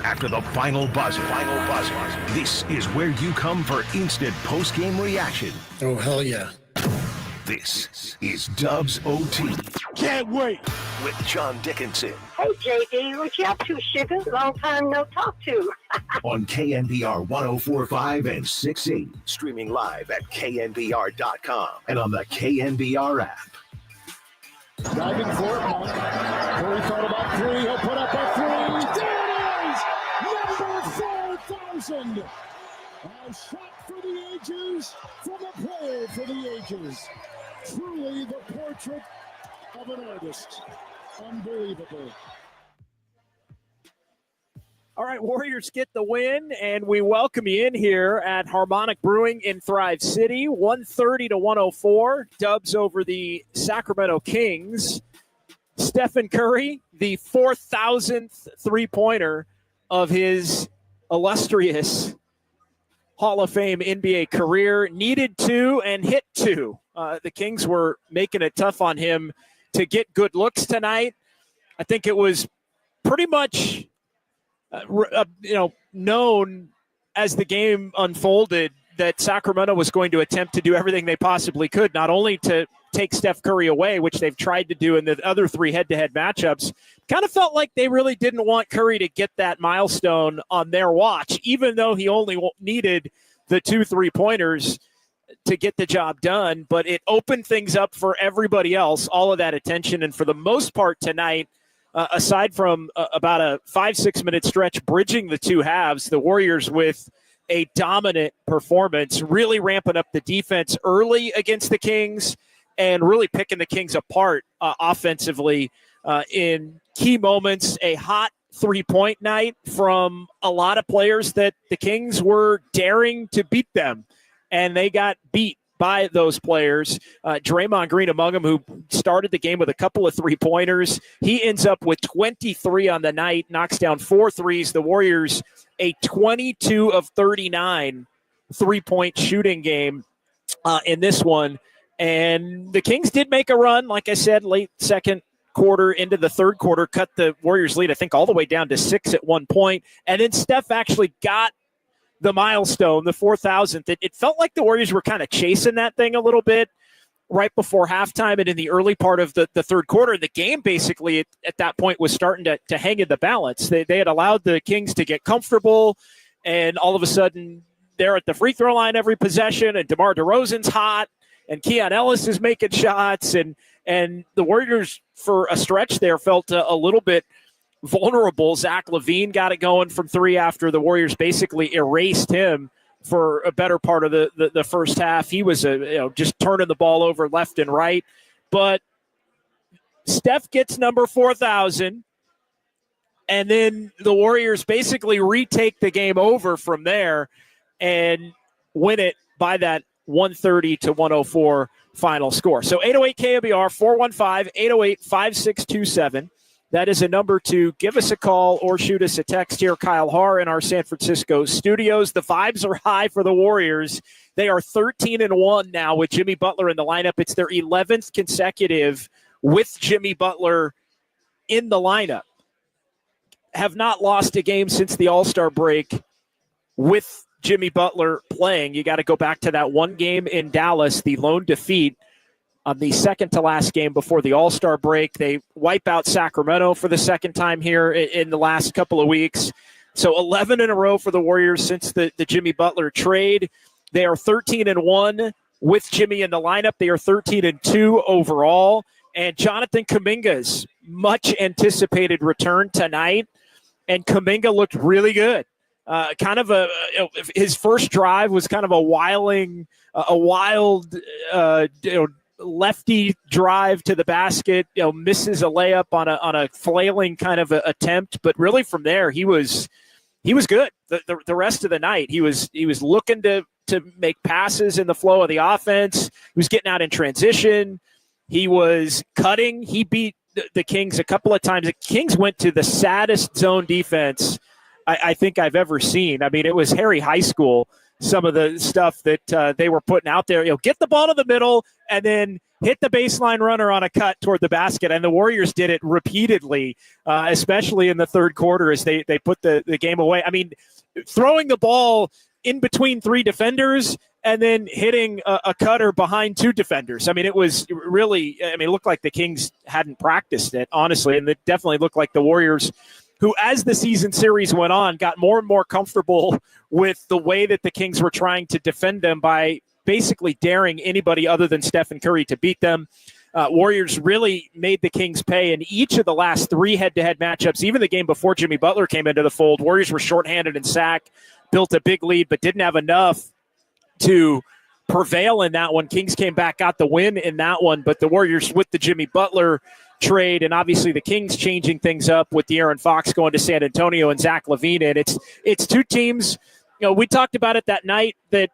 after the final buzzer. This is where you come for instant post-game reaction. Oh, hell yeah. This is Dubs OT. Can't wait. With John Dickinson. Hey, JD, what you up to, sugar? Long time no talk to. On KNBR 104.5 and 6.8. Streaming live at KNBR.com and on the KNBR app. Diving for it. Curry thought about three. He'll put up a three. There it is. Number 4,000. A shot for the ages from a player for the ages. Truly the portrait of an artist. Unbelievable. All right, Warriors get the win, and we welcome you in here at Harmonic Brewing in Thrive City, 130-104. Dubs over the Sacramento Kings. Stephen Curry, the 4,000th three-pointer of his illustrious Hall of Fame NBA career, needed two and hit two. The Kings were making it tough on him to get good looks tonight. I think it was pretty much known as the game unfolded that Sacramento was going to attempt to do everything they possibly could, not only to take Steph Curry away, which they've tried to do in the other three head-to-head matchups. Kind of felt like they really didn't want Curry to get that milestone on their watch, even though he only needed the 2 3-pointers to get the job done. But it opened things up for everybody else, all of that attention. And for the most part tonight, aside from about a 5-6 minute stretch bridging the two halves, the Warriors with a dominant performance, really ramping up the defense early against the Kings and really picking the Kings apart offensively in key moments. A hot 3-point night from a lot of players that the Kings were daring to beat them, and they got beat by those players. Draymond Green among them, who started the game with a couple of 3-pointers. He ends up with 23 on the night, knocks down 4 threes. The Warriors, a 22 of 39 3-point shooting game in this one. And the Kings did make a run, like I said, late second quarter into the third quarter, cut the Warriors lead, I think, all the way down to 6 at one point. And then Steph actually got the milestone, the 4,000th. It felt like the Warriors were kind of chasing that thing a little bit right before halftime and in the early part of the third quarter. The game basically at that point was starting to hang in the balance. They had allowed the Kings to get comfortable, and all of a sudden they're at the free throw line every possession, and DeMar DeRozan's hot, and Keon Ellis is making shots, and the Warriors for a stretch there felt a little bit vulnerable. Zach LaVine got it going from 3 after the Warriors basically erased him for a better part of the first half. He was just turning the ball over left and right. But Steph gets number 4,000, and then the Warriors basically retake the game over from there and win it by that 130-104 final score. So 808 KNBR 415-808-5627. That is a number to give us a call or shoot us a text here. Kyle Haar in our San Francisco studios. The vibes are high for the Warriors. They are 13-1 now with Jimmy Butler in the lineup. It's their 11th consecutive with Jimmy Butler in the lineup. Have not lost a game since the All-Star break with Jimmy Butler playing. You got to go back to that one game in Dallas, the lone defeat on the second to last game before the All-Star break. They wipe out Sacramento for the second time here in the last couple of weeks. So 11 in a row for the Warriors since the Jimmy Butler trade. They are 13-1 with Jimmy in the lineup. They are 13-2 overall. And Jonathan Kaminga's much anticipated return tonight. And Kaminga looked really good. His first drive was kind of a wild lefty drive to the basket, misses a layup on a flailing kind of a attempt, but really from there he was good. The rest of the night he was looking to make passes in the flow of the offense. He was getting out in transition. He was cutting. He beat the Kings a couple of times. The Kings went to the saddest zone defense I think I've ever seen. I mean, it was Harry High School some of the stuff that they were putting out there. Get the ball to the middle and then hit the baseline runner on a cut toward the basket. And the Warriors did it repeatedly, especially in the third quarter as they put the game away. I mean, throwing the ball in between three defenders and then hitting a cutter behind two defenders. I mean, it was really, it looked like the Kings hadn't practiced it, honestly. And it definitely looked like the Warriors, who, as the season series went on, got more and more comfortable with the way that the Kings were trying to defend them by basically daring anybody other than Stephen Curry to beat them. Warriors really made the Kings pay in each of the last three head-to-head matchups. Even the game before Jimmy Butler came into the fold, Warriors were shorthanded in sack, built a big lead, but didn't have enough to prevail in that one. Kings came back, got the win in that one, but the Warriors, with the Jimmy Butler trade and obviously the Kings changing things up with De'Aaron Fox going to San Antonio and Zach LaVine, and it's two teams. We talked about it that night that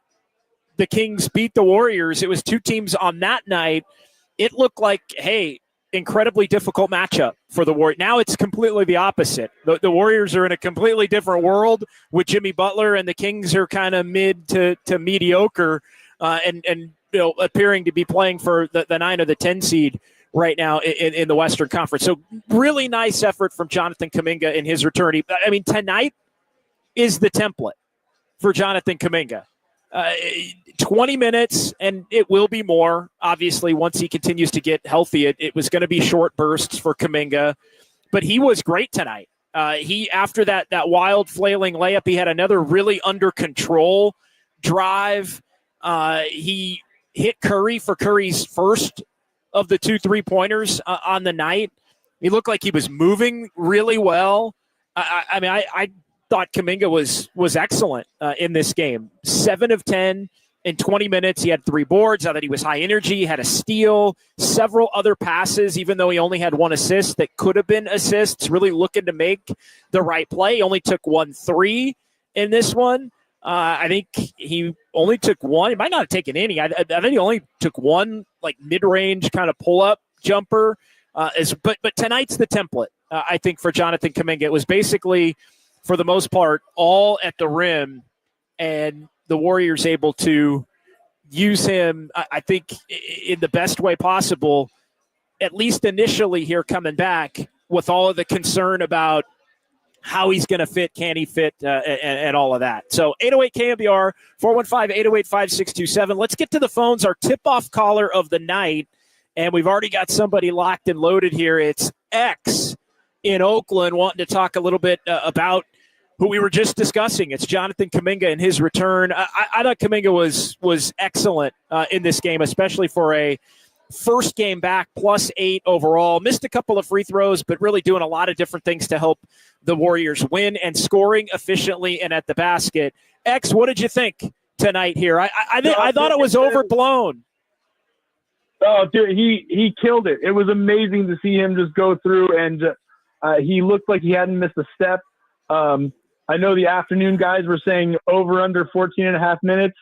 the Kings beat the Warriors. It was two teams on that night. It looked like, hey, incredibly difficult matchup for the Warriors. Now it's completely the opposite. The Warriors are in a completely different world with Jimmy Butler, and the Kings are kind of mid to mediocre and appearing to be playing for the 9 or the 10 seed right now in the Western Conference. So really nice effort from Jonathan Kaminga in his return. Tonight is the template for Jonathan Kaminga. 20 minutes, and it will be more, obviously, once he continues to get healthy. It was going to be short bursts for Kaminga, but he was great tonight. After that wild flailing layup, he had another really under control drive. He hit Curry for Curry's first of the 2 3-pointers on the night. He looked like he was moving really well. I thought Kaminga was excellent in this game. 7 of 10 in 20 minutes. He had 3 boards. I thought he was high energy. He had a steal, several other passes, even though he only had 1 assist that could have been assists, really looking to make the right play. He only took 1 3 in this one. I think he only took 1. He might not have taken any. I think he only took 1 mid-range kind of pull-up jumper. But tonight's the template, I think, for Jonathan Kaminga. It was basically, for the most part, all at the rim, and the Warriors able to use him, I think, in the best way possible, at least initially here coming back, with all of the concern about how he's going to fit, can he fit, and all of that. So 808 KNBR, 415-808-5627. Let's get to the phones. Our tip-off caller of the night, and we've already got somebody locked and loaded here. It's X in Oakland wanting to talk a little bit about who we were just discussing. It's Jonathan Kaminga and his return. I thought Kaminga was excellent in this game, especially for a first game back, +8 overall. Missed a couple of free throws, but really doing a lot of different things to help the Warriors win and scoring efficiently and at the basket. X, what did you think tonight here? I thought it was overblown. Oh, dude, he killed it. It was amazing to see him just go through, and he looked like he hadn't missed a step. I know the afternoon guys were saying over under 14.5 minutes,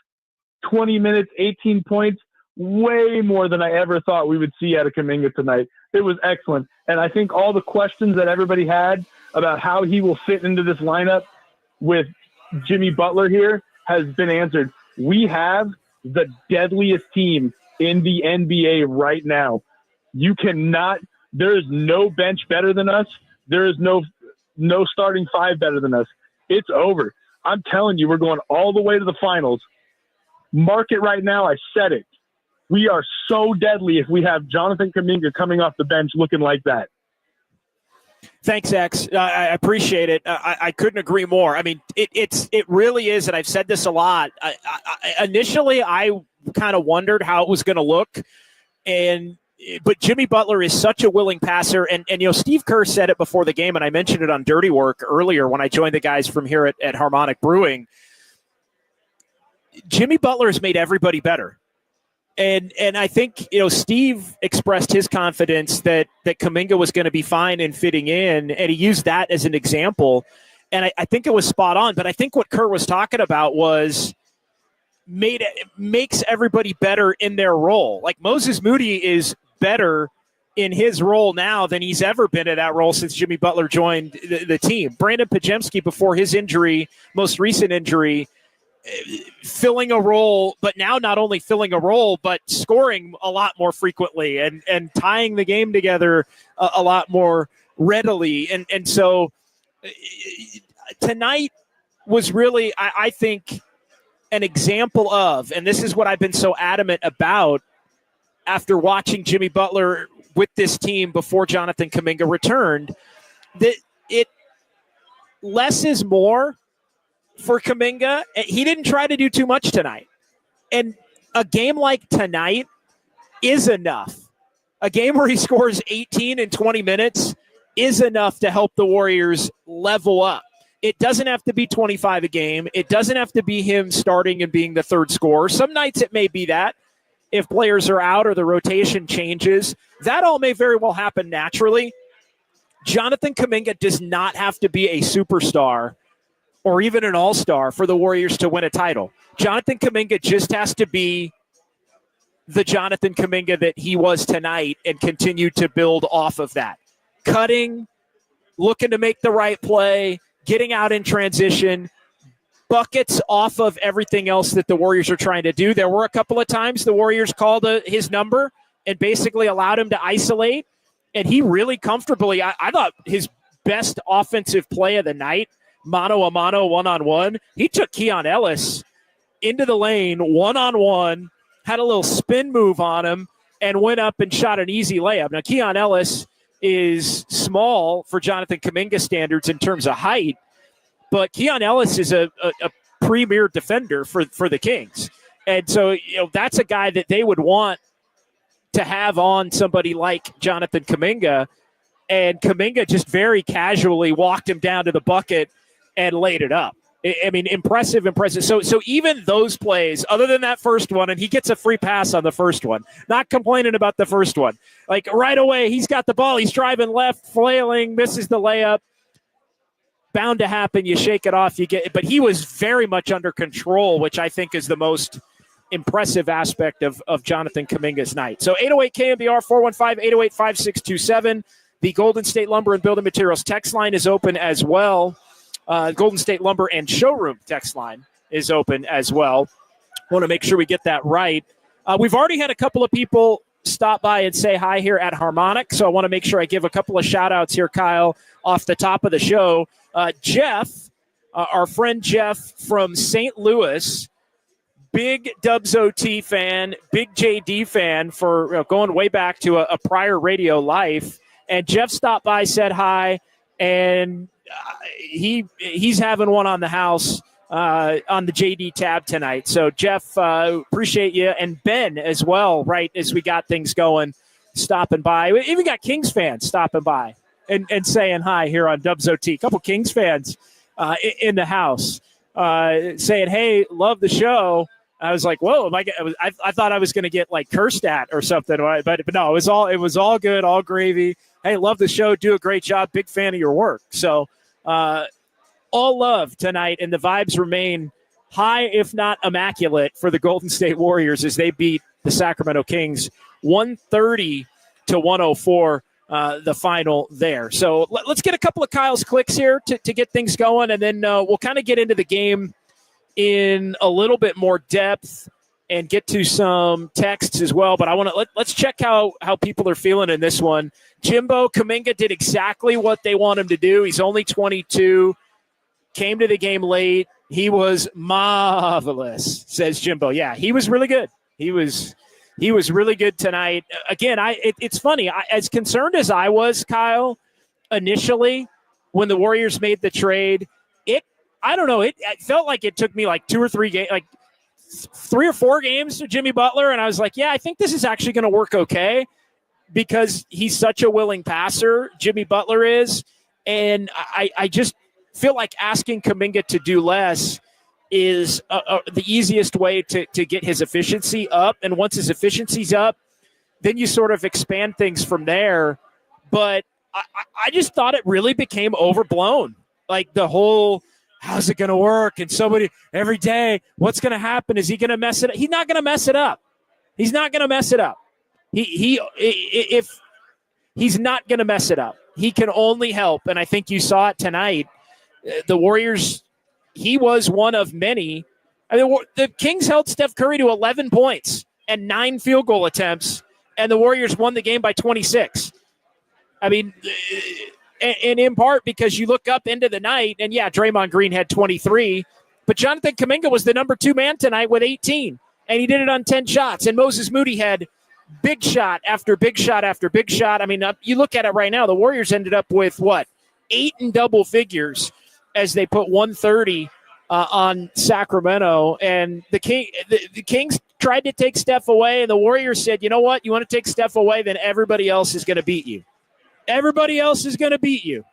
20 minutes, 18 points, way more than I ever thought we would see out of Kaminga tonight. It was excellent. And I think all the questions that everybody had about how he will fit into this lineup with Jimmy Butler here has been answered. We have the deadliest team in the NBA right now. There is no bench better than us. There is no starting 5 better than us. It's over. I'm telling you, we're going all the way to the finals. Mark it right now. I said it. We are so deadly if we have Jonathan Kaminga coming off the bench looking like that. Thanks, X. I appreciate it. I couldn't agree more. I mean, it really is, and I've said this a lot. Initially, I kind of wondered how it was going to look, but Jimmy Butler is such a willing passer, and Steve Kerr said it before the game, and I mentioned it on Dirty Work earlier when I joined the guys from here at Harmonic Brewing. Jimmy Butler has made everybody better. And I think, Steve expressed his confidence that Kaminga was going to be fine and fitting in, and he used that as an example. And I think it was spot on. But I think what Kerr was talking about was makes everybody better in their role. Like Moses Moody is better in his role now than he's ever been in that role since Jimmy Butler joined the team. Brandon Pajemski, before his injury, most recent injury, filling a role, but now not only filling a role, but scoring a lot more frequently and tying the game together a lot more readily. And so tonight was really, I think, an example of, and this is what I've been so adamant about after watching Jimmy Butler with this team before Jonathan Kaminga returned, that it less is more for Kaminga. He didn't try to do too much tonight. And a game like tonight is enough. A game where he scores 18 in 20 minutes is enough to help the Warriors level up. It doesn't have to be 25 a game. It doesn't have to be him starting and being the third scorer. Some nights it may be that if players are out or the rotation changes. That all may very well happen naturally. Jonathan Kaminga does not have to be a superstar or even an all-star for the Warriors to win a title. Jonathan Kaminga just has to be the Jonathan Kaminga that he was tonight and continue to build off of that. Cutting, looking to make the right play, getting out in transition, buckets off of everything else that the Warriors are trying to do. There were a couple of times the Warriors called his number and basically allowed him to isolate, and he really comfortably, I thought his best offensive play of the night, mano-a-mano, one-on-one, he took Keon Ellis into the lane, one-on-one, had a little spin move on him, and went up and shot an easy layup. Now, Keon Ellis is small for Jonathan Kaminga standards in terms of height, but Keon Ellis is a premier defender for the Kings. And so, that's a guy that they would want to have on somebody like Jonathan Kaminga. And Kaminga just very casually walked him down to the bucket and laid it up. I mean, impressive. So even those plays, other than that first one, and he gets a free pass on the first one, not complaining about the first one. Like right away, he's got the ball. He's driving left, flailing, misses the layup. Bound to happen. You shake it off. But he was very much under control, which I think is the most impressive aspect of Jonathan Kaminga's night. So 808 KNBR 415-808-5627. The Golden State Lumber and Building Materials text line is open as well. Golden State Lumber and Showroom text line is open as well. Want to make sure we get that right. We've already had a couple of people stop by and say hi here at Harmonic, so I want to make sure I give a couple of shout-outs here, Kyle, off the top of the show. Jeff, our friend Jeff from St. Louis, big Dubs OT fan, big JD fan for going way back to a prior radio life. And Jeff stopped by, said hi, and he's having one on the house on the JD tab tonight. So, Jeff, appreciate you. And Ben as well, right, as we got things going, stopping by. We even got Kings fans stopping by and saying hi here on Dubs OT. A couple Kings fans in the house saying, hey, love the show. I was like, whoa, I thought I was going to get like cursed at or something, but no, it was all good, all gravy. Hey, love the show, do a great job, big fan of your work. So all love tonight, and the vibes remain high, if not immaculate, for the Golden State Warriors as they beat the Sacramento Kings 130-104, the final there. So let's get a couple of Kyle's clicks here to get things going, and then we'll kind of get into the game in a little bit more depth and get to some texts as well. But I want to let's check how people are feeling in this one. Jimbo Kaminga did exactly what they want him to do. He's only 22, came to the game late. He was marvelous, says Jimbo. Yeah, he was really good. He was really good tonight. Again, it's funny. As concerned as I was, Kyle, initially when the Warriors made the trade, I don't know. It felt like it took me like 2 or 3 games, like 3 or 4 games to Jimmy Butler. And I was like, yeah, I think this is actually going to work okay because he's such a willing passer. Jimmy Butler is. And I just feel like asking Kaminga to do less is the easiest way to get his efficiency up. And once his efficiency's up, then you sort of expand things from there. But I just thought it really became overblown. Like the whole, how's it going to work? And somebody every day, what's going to happen? Is he going to mess it up? He's not going to mess it up. He's not going to mess it up. If he's not going to mess it up, he can only help. And I think you saw it tonight. The Warriors, he was one of many I mean, the Kings held Steph Curry to 11 points and 9 field goal attempts, and the Warriors won the game by 26. I mean, and in part because you look up into the night, and yeah, Draymond Green had 23, but Jonathan Kaminga was the number 2 man tonight with 18, and he did it on 10 shots. And Moses Moody had big shot after big shot after big shot. I mean, you look at it right now, the Warriors ended up with, 8 in double figures as they put 130 on Sacramento. And the Kings tried to take Steph away, and the Warriors said, you know what, you want to take Steph away, then everybody else is going to beat you. Everybody else is going to beat you.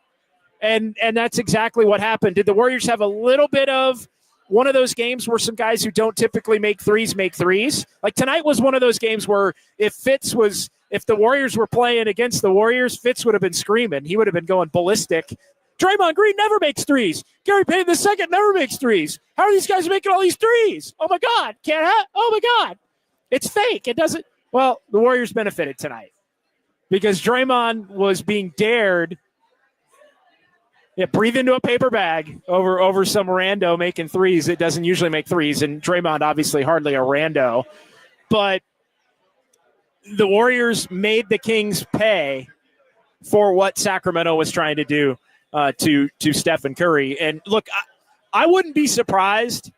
And that's exactly what happened. Did the Warriors have a little bit of one of those games where some guys who don't typically make threes make threes? Like tonight was one of those games where if the Warriors were playing against the Warriors, Fitz would have been screaming. He would have been going ballistic. Draymond Green never makes threes. Gary Payton II never makes threes. How are these guys making all these threes? Oh, my God. Oh, my God. It's fake. It doesn't. Well, the Warriors benefited tonight because Draymond was being dared. Yeah, breathe into a paper bag over some rando making threes. It doesn't usually make threes, and Draymond obviously hardly a rando. But the Warriors made the Kings pay for what Sacramento was trying to do to Stephen Curry. And look, I wouldn't be surprised,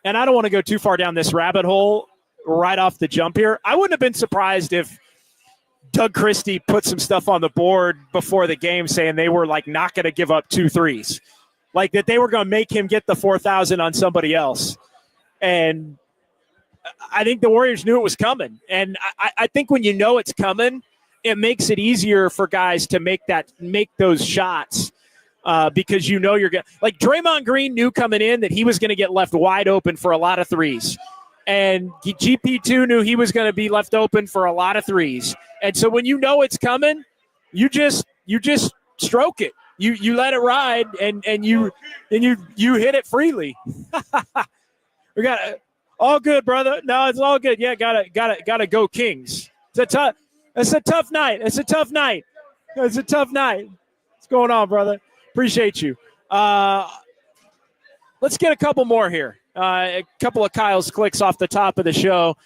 and I don't want to go too far down this rabbit hole right off the jump here. I wouldn't have been surprised if Doug Christie put some stuff on the board before the game saying they were like not going to give up 2 threes, like that they were going to make him get the 4,000 on somebody else. And I think the Warriors knew it was coming. And I think when you know it's coming, it makes it easier for guys to make those shots because you know you're going to – like Draymond Green knew coming in that he was going to get left wide open for a lot of threes. And GP2 knew he was going to be left open for a lot of threes. And so when you know it's coming, you just stroke it. You let it ride and you hit it freely. We got all good, brother. No, it's all good. Yeah, gotta go Kings. It's a tough night. It's a tough night. What's going on, brother? Appreciate you. Let's get a couple more here. A couple of Kyle's clicks off the top of the show.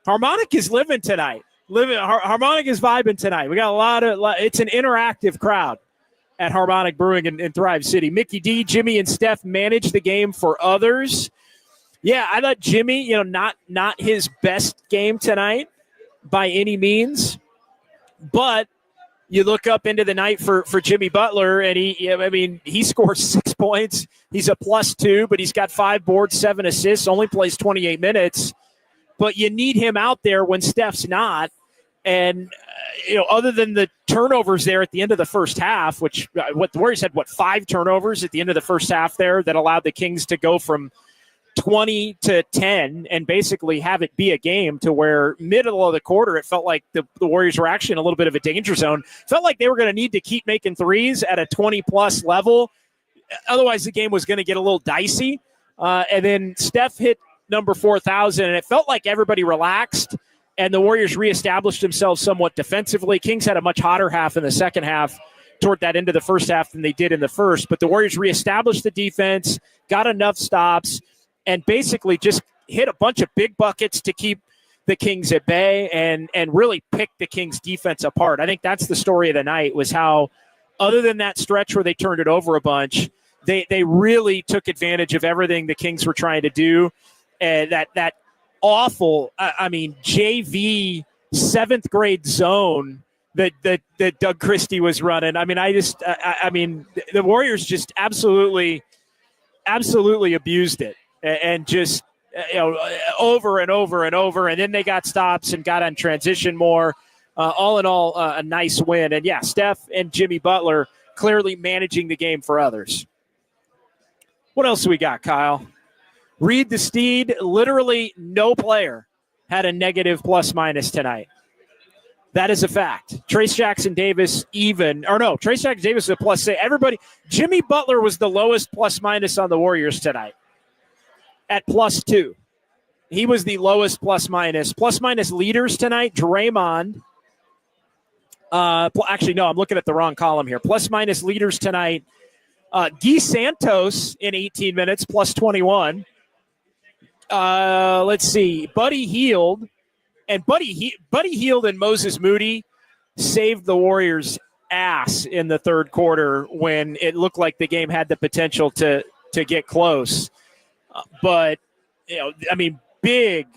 Harmonic is living tonight. Harmonic is vibing tonight. We got it's an interactive crowd at Harmonic Brewing in Thrive City. Mickey D, Jimmy, and Steph managed the game for others. Yeah, I thought Jimmy, not his best game tonight by any means, but you look up into the night for Jimmy Butler, and he scores 6 points. He's a +2, but he's got 5 boards, 7 assists, only plays 28 minutes. But you need him out there when Steph's not. And, other than the turnovers there at the end of the first half, which what the Warriors had, 5 turnovers at the end of the first half there that allowed the Kings to go from 20 to 10 and basically have it be a game to where middle of the quarter, it felt like the Warriors were actually in a little bit of a danger zone. Felt like they were going to need to keep making threes at a 20-plus level. Otherwise, the game was going to get a little dicey. And then Steph hit number 4,000, and it felt like everybody relaxed, and the Warriors reestablished themselves somewhat defensively. Kings had a much hotter half in the second half toward that end of the first half than they did in the first. But the Warriors reestablished the defense, got enough stops, and basically just hit a bunch of big buckets to keep the Kings at bay and really pick the Kings defense apart. I think that's the story of the night, was how, other than that stretch where they turned it over a bunch, they really took advantage of everything the Kings were trying to do. And that awful, JV 7th grade zone that Doug Christie was running. The Warriors just absolutely abused it. And just over and over and over, and then they got stops and got on transition more. All in all, a nice win. And yeah, Steph and Jimmy Butler clearly managing the game for others. What else do we got, Kyle? Read the Steed. Literally no player had a negative plus-minus tonight. That is a fact. Trace Jackson Davis Trace Jackson Davis is a plus. Everybody. Jimmy Butler was the lowest plus-minus on the Warriors tonight, at +2. He was the lowest plus-minus. Plus-minus leaders tonight, Draymond. Actually, no, I'm looking at the wrong column here. Plus-minus leaders tonight, Guy Santos in 18 minutes, +21. Let's see. Buddy Hield and Moses Moody saved the Warriors' ass in the third quarter when it looked like the game had the potential to get close. But, big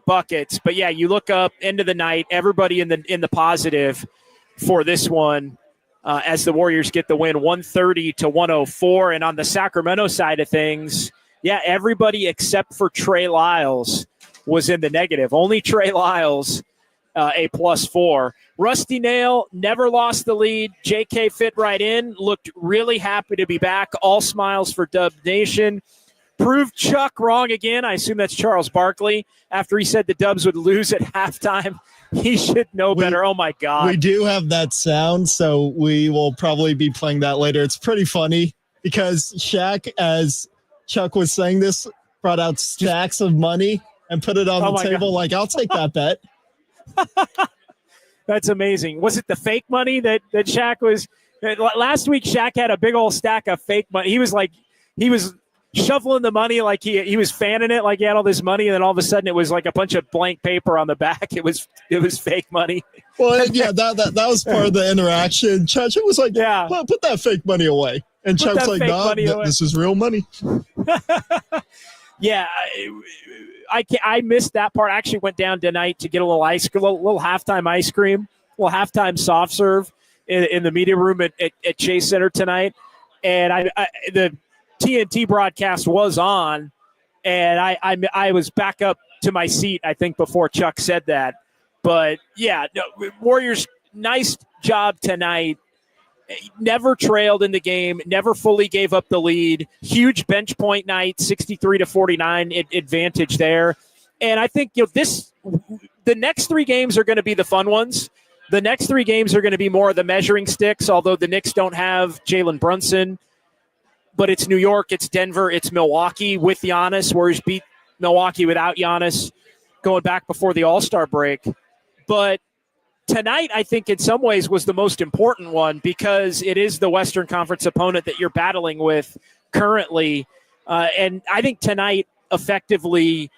buckets. But, yeah, you look up end of the night, everybody in the positive for this one as the Warriors get the win 130-104. And on the Sacramento side of things, yeah, everybody except for Trey Lyles was in the negative. Only Trey Lyles a +4. Rusty Nail never lost the lead. JK fit right in, looked really happy to be back. All smiles for Dub Nation. Proved Chuck wrong again. I assume that's Charles Barkley. After he said the Dubs would lose at halftime, he should know better. Oh, my God. We do have that sound, so we will probably be playing that later. It's pretty funny because Shaq, as Chuck was saying this, brought out stacks of money and put it on the table. God. Like, I'll take that bet. That's amazing. Was it the fake money that Shaq was – last week Shaq had a big old stack of fake money. He was shuffling the money like he was fanning it like he had all this money, and then all of a sudden it was like a bunch of blank paper on the back. It was fake money. Well, yeah, that was part of the interaction. Chuck was like, yeah, put that fake money away. And Chuck's like, no, this is real money. Yeah, I missed that part. I actually went down tonight to get a little ice cream, a little halftime ice cream, a little halftime soft serve in the media room at Chase Center tonight. And the TNT broadcast was on, and I was back up to my seat, I think, before Chuck said that. But, yeah, Warriors, nice job tonight. Never trailed in the game, never fully gave up the lead. Huge bench point night, 63-49 advantage there. And I think the next three games are going to be the fun ones. The next three games are going to be more of the measuring sticks, although the Knicks don't have Jalen Brunson. But it's New York, it's Denver, it's Milwaukee with Giannis. Warriors beat Milwaukee without Giannis going back before the All-Star break. But tonight, I think in some ways was the most important one because it is the Western Conference opponent that you're battling with currently. And I think tonight effectively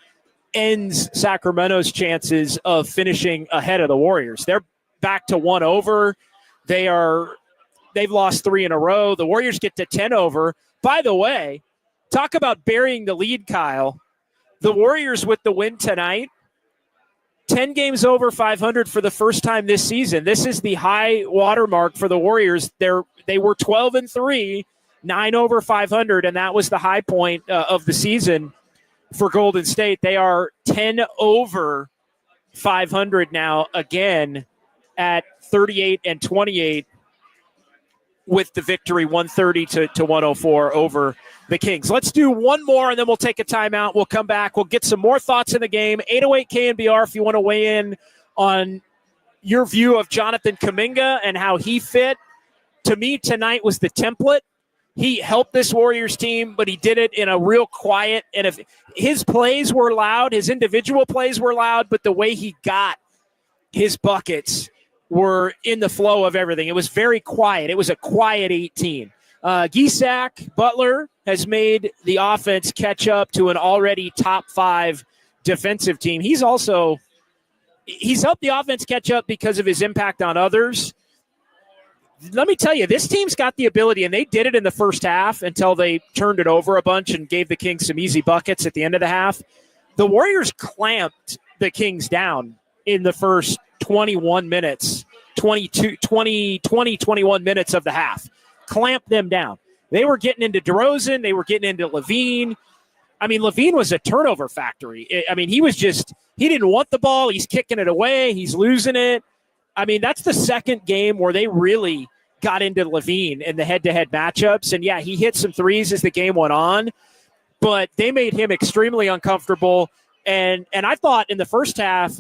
ends Sacramento's chances of finishing ahead of the Warriors. They're back to 1 over. They've lost 3 in a row. The Warriors get to 10 over. By the way, talk about burying the lead, Kyle. The Warriors with the win tonight, 10 games over 500 for the first time this season. This is the high watermark for the Warriors. They were 12-3, 9 over 500, and that was the high point of the season for Golden State. They are 10 over 500 now, again at 38-28 with the victory 130-104 over the Kings. Let's do one more, and then we'll take a timeout. We'll come back. We'll get some more thoughts in the game. 808 KNBR if you want to weigh in on your view of Jonathan Kaminga and how he fit. To me, tonight was the template. He helped this Warriors team, but he did it in a real quiet. And if his plays were loud, his individual plays were loud, but the way he got his buckets were in the flow of everything. It was very quiet. It was a quiet 18. Gisak Butler has made the offense catch up to an already top 5 defensive team. He's helped the offense catch up because of his impact on others. Let me tell you, this team's got the ability, and they did it in the first half until they turned it over a bunch and gave the Kings some easy buckets at the end of the half. The Warriors clamped the Kings down in the first 21 minutes, 21 minutes of the half. Clamped them down. They were getting into DeRozan. They were getting into Levine. I mean, Levine was a turnover factory. I mean, he didn't want the ball. He's kicking it away. He's losing it. I mean, that's the second game where they really got into Levine in the head-to-head matchups. And, yeah, he hit some threes as the game went on, but they made him extremely uncomfortable. And I thought in the first half,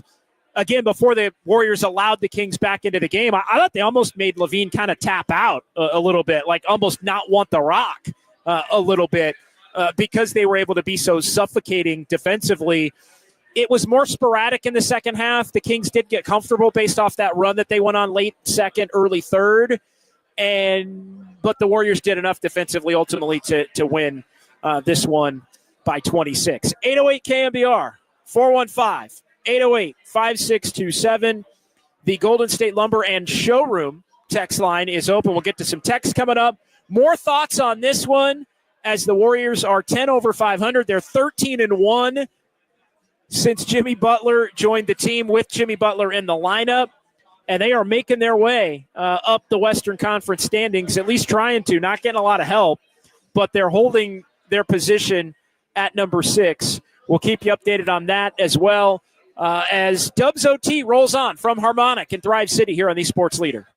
again, before the Warriors allowed the Kings back into the game, I thought they almost made Levine kind of tap out a little bit, like almost not want the rock a little bit because they were able to be so suffocating defensively. It was more sporadic in the second half. The Kings did get comfortable based off that run that they went on late second, early third, but the Warriors did enough defensively ultimately to win this one by 26. 808 KNBR, 415-808-5627. The Golden State Lumber and Showroom text line is open. We'll get to some texts coming up. More thoughts on this one as the Warriors are 10 over 500. They're 13-1 since Jimmy Butler joined the team, with Jimmy Butler in the lineup. And they are making their way up the Western Conference standings, at least trying to, not getting a lot of help, but they're holding their position at number 6. We'll keep you updated on that as well as Dubs OT rolls on from Harmonic and Thrive City here on the Sports Leader.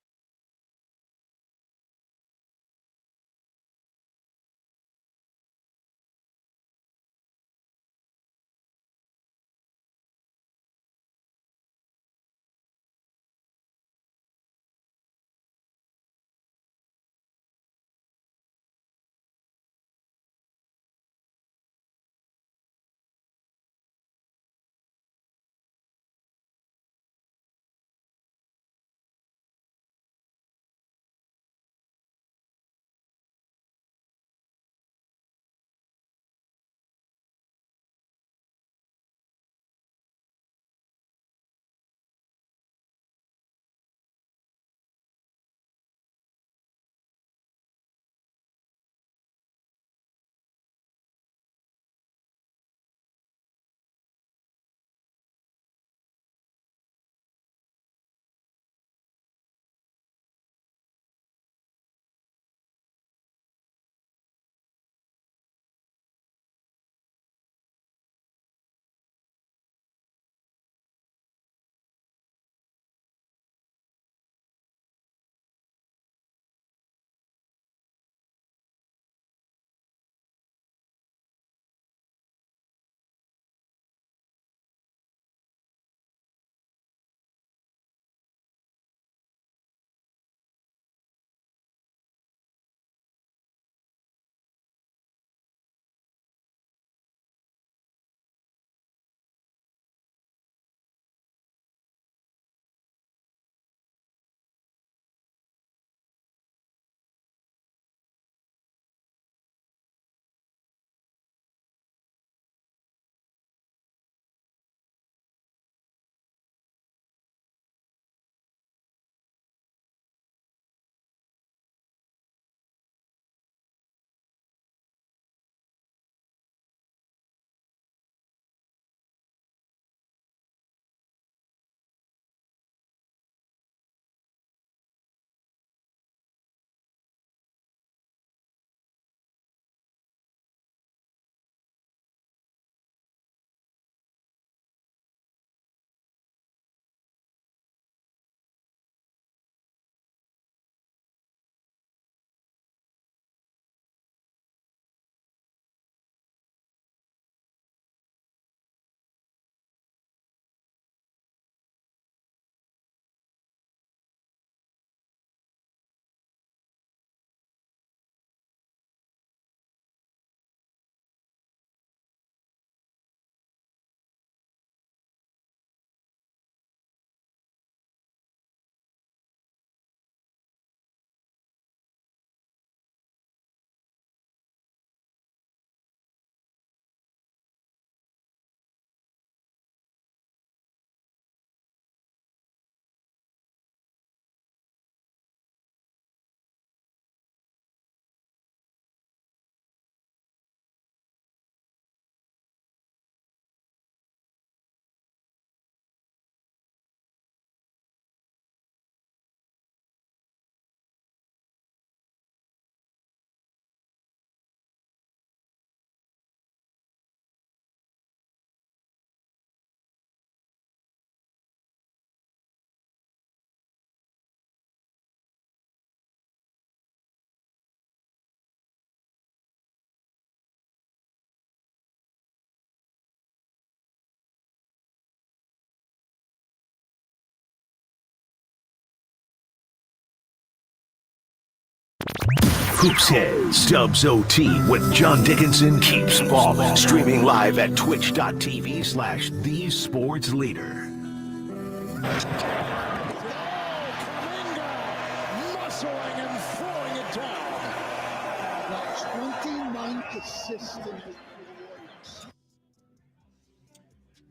Hoops Heads Dubs OT with John Dickinson keeps falling. Streaming live at twitch.tv/The Sports Leader. Kaminga muscling and throwing it down. 29th assist in the Warriors.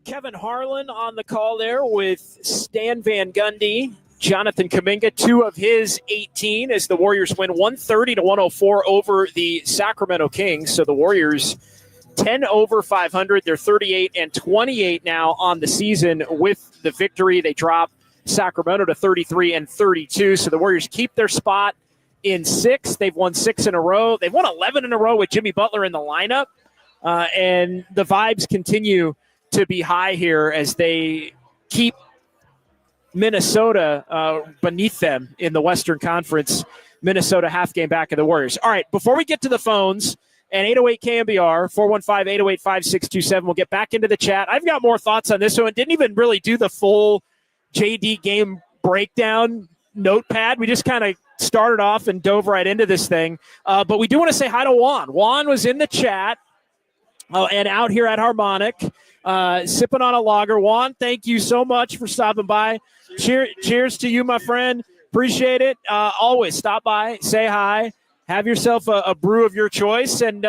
Kevin Harlan on the call there with Stan Van Gundy, Jonathan Kaminga, 2 of his 18 as the Warriors win 130-104 over the Sacramento Kings. So the Warriors 10 over 500. They're 38-28 now on the season with the victory. They drop Sacramento to 33-32. So the Warriors keep their spot in 6. They've won 6 in a row. They've won 11 in a row with Jimmy Butler in the lineup. And the vibes continue to be high here as they keep Minnesota beneath them in the Western Conference. Minnesota half game back of the Warriors. All right, before we get to the phones, and 808 KNBR, 415-808-5627, we'll get back into the chat. I've got more thoughts on this one. Didn't even really do the full JD game breakdown notepad. We just kind of started off and dove right into this thing. But we do want to say hi to Juan. Juan was in the chat and out here at Harmonic. Sipping on a lager. Juan, thank you so much for stopping by. Cheers to you, my friend. Appreciate it. Always stop by, say hi, have yourself a brew of your choice, and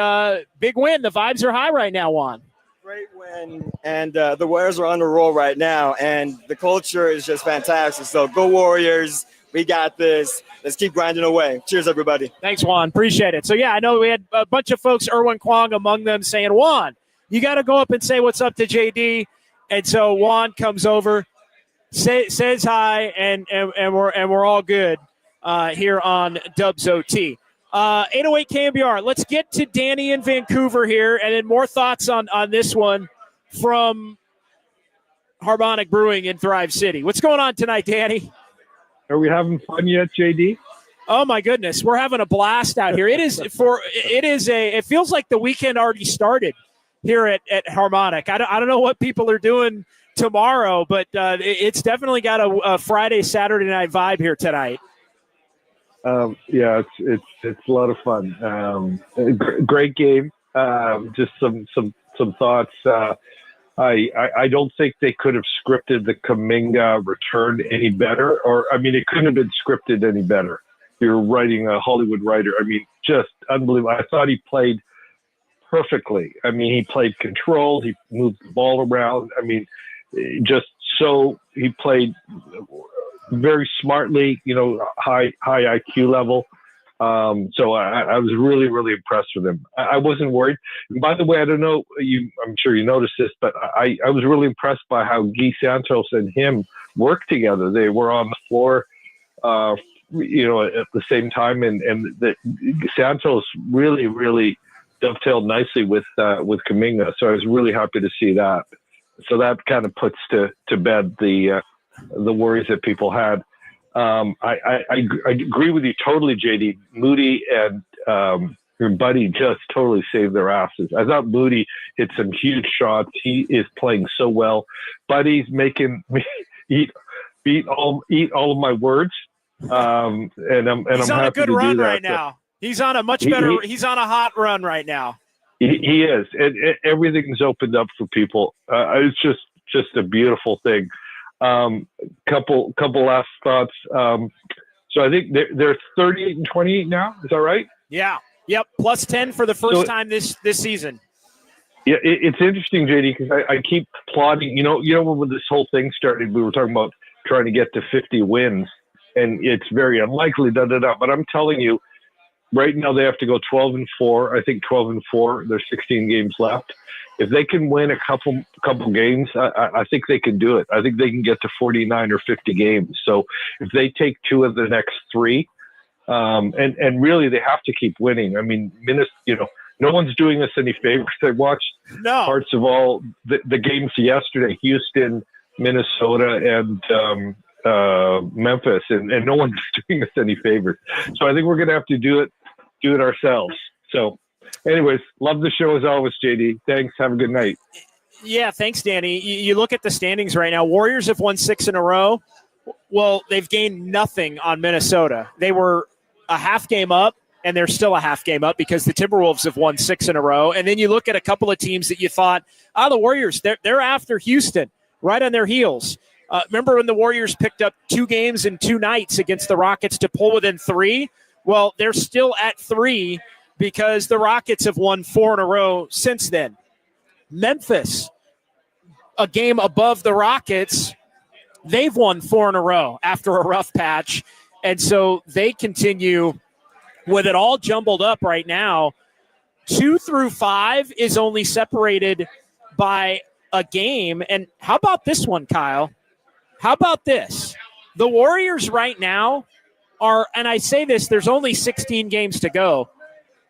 big win. The vibes are high right now, Juan. Great win, and the Warriors are on a roll right now, and the culture is just fantastic. So go Warriors. We got this. Let's keep grinding away. Cheers, everybody. Thanks, Juan. Appreciate it. So, yeah, I know we had a bunch of folks, Erwin Kwong among them, saying, Juan, you got to go up and say what's up to JD. And so Juan comes over, says hi, and we're all good here on Dubs OT. 808 KNBR. Let's get to Danny in Vancouver here, and then more thoughts on this one from Harmonic Brewing in Thrive City. What's going on tonight, Danny? Are we having fun yet, JD? Oh my goodness, we're having a blast out here. It feels like the weekend already started here at Harmonic. I don't know what people are doing tomorrow, but it's definitely got a Friday, Saturday night vibe here tonight. Yeah, it's a lot of fun. Great game. Just some thoughts. I don't think they could have scripted the Kaminga return any better, it couldn't have been scripted any better. You're writing a Hollywood writer. Just unbelievable. I thought he played perfectly. He played controlled. He moved the ball around. He played very smartly, high IQ level. So I was really, really impressed with him. I wasn't worried. And by the way, I don't know, I'm sure you noticed this, but I was really impressed by how Guy Santos and him worked together. They were on the floor, at the same time, and that Santos really, really dovetailed nicely with Kaminga. So I was really happy to see that. So that kind of puts to bed the worries that people had. I agree with you totally, JD. Moody and Buddy just totally saved their asses. I thought Moody hit some huge shots. He is playing so well. Buddy's making me eat all of my words. He's on a good run right now. He's on a much better. He's on a hot run right now. He is. Everything's opened up for people. It's just a beautiful thing. Couple last thoughts. So I think they're 38-28 now. Is that right? Yeah. Yep. Plus 10 for the first time this season. Yeah, it's interesting, JD, because I keep plotting. When this whole thing started, we were talking about trying to get to 50 wins, and it's very unlikely. But I'm telling you, right now they have to go 12-4. I think 12-4. There's 16 games left. If they can win a couple games, I think they can do it. I think they can get to 49 or 50 games. So if they take 2 of the next 3, and really they have to keep winning. No one's doing us any favors. I watched parts of all the games yesterday, Houston, Minnesota, and Memphis, and no one's doing us any favors. So I think we're going to have to do it ourselves. So anyways, love the show as always, JD. Thanks. Have a good night. Yeah, thanks, Danny. You look at the standings right now. Warriors have won 6 in a row. Well, they've gained nothing on Minnesota. They were a half game up, and they're still a half game up because the Timberwolves have won 6 in a row. And then you look at a couple of teams that you thought, the Warriors, they're after Houston, right on their heels. Remember when the Warriors picked up 2 games in 2 nights against the Rockets to pull within 3? Well, they're still at 3 because the Rockets have won 4 in a row since then. Memphis, a game above the Rockets. They've won 4 in a row after a rough patch. And so they continue with it all jumbled up right now. 2 through 5 is only separated by a game. And how about this one, Kyle? How about this? The Warriors right now are, and I say this, there's only 16 games to go.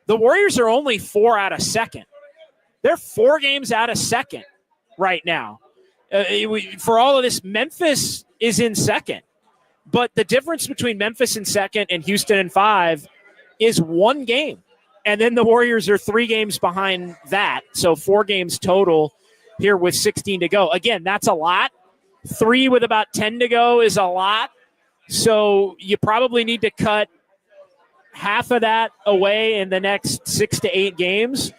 The Warriors are only 4 out of second. They're 4 games out of second right now. For all of this, Memphis is in second. But the difference between Memphis in second and Houston in 5 is 1 game. And then the Warriors are 3 games behind that. So 4 games total here with 16 to go. Again, that's a lot. 3 with about 10 to go is a lot. So you probably need to cut half of that away in the next 6 to 8 games.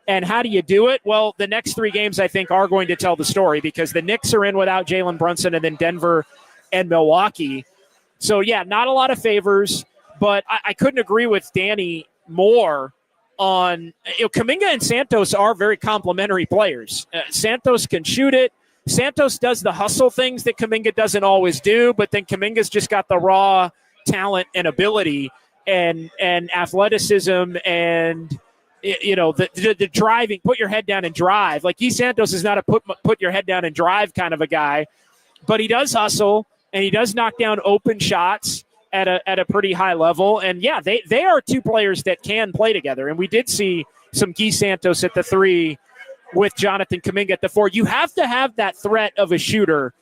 And how do you do it? Well, the next 3 games, I think, are going to tell the story because the Knicks are in without Jalen Brunson and then Denver and Milwaukee. So, yeah, not a lot of favors, but I couldn't agree with Danny more on Kaminga and Santos are very complementary players. Santos can shoot it. Santos does the hustle things that Kaminga doesn't always do, but then Kaminga's just got the raw talent and ability and athleticism and the driving, put your head down and drive. Like Santos is not a put your head down and drive kind of a guy, but he does hustle and he does knock down open shots at a pretty high level. And yeah, they are 2 players that can play together. And we did see some Guy Santos at the 3 with Jonathan Kaminga at the 4. You have to have that threat of a shooter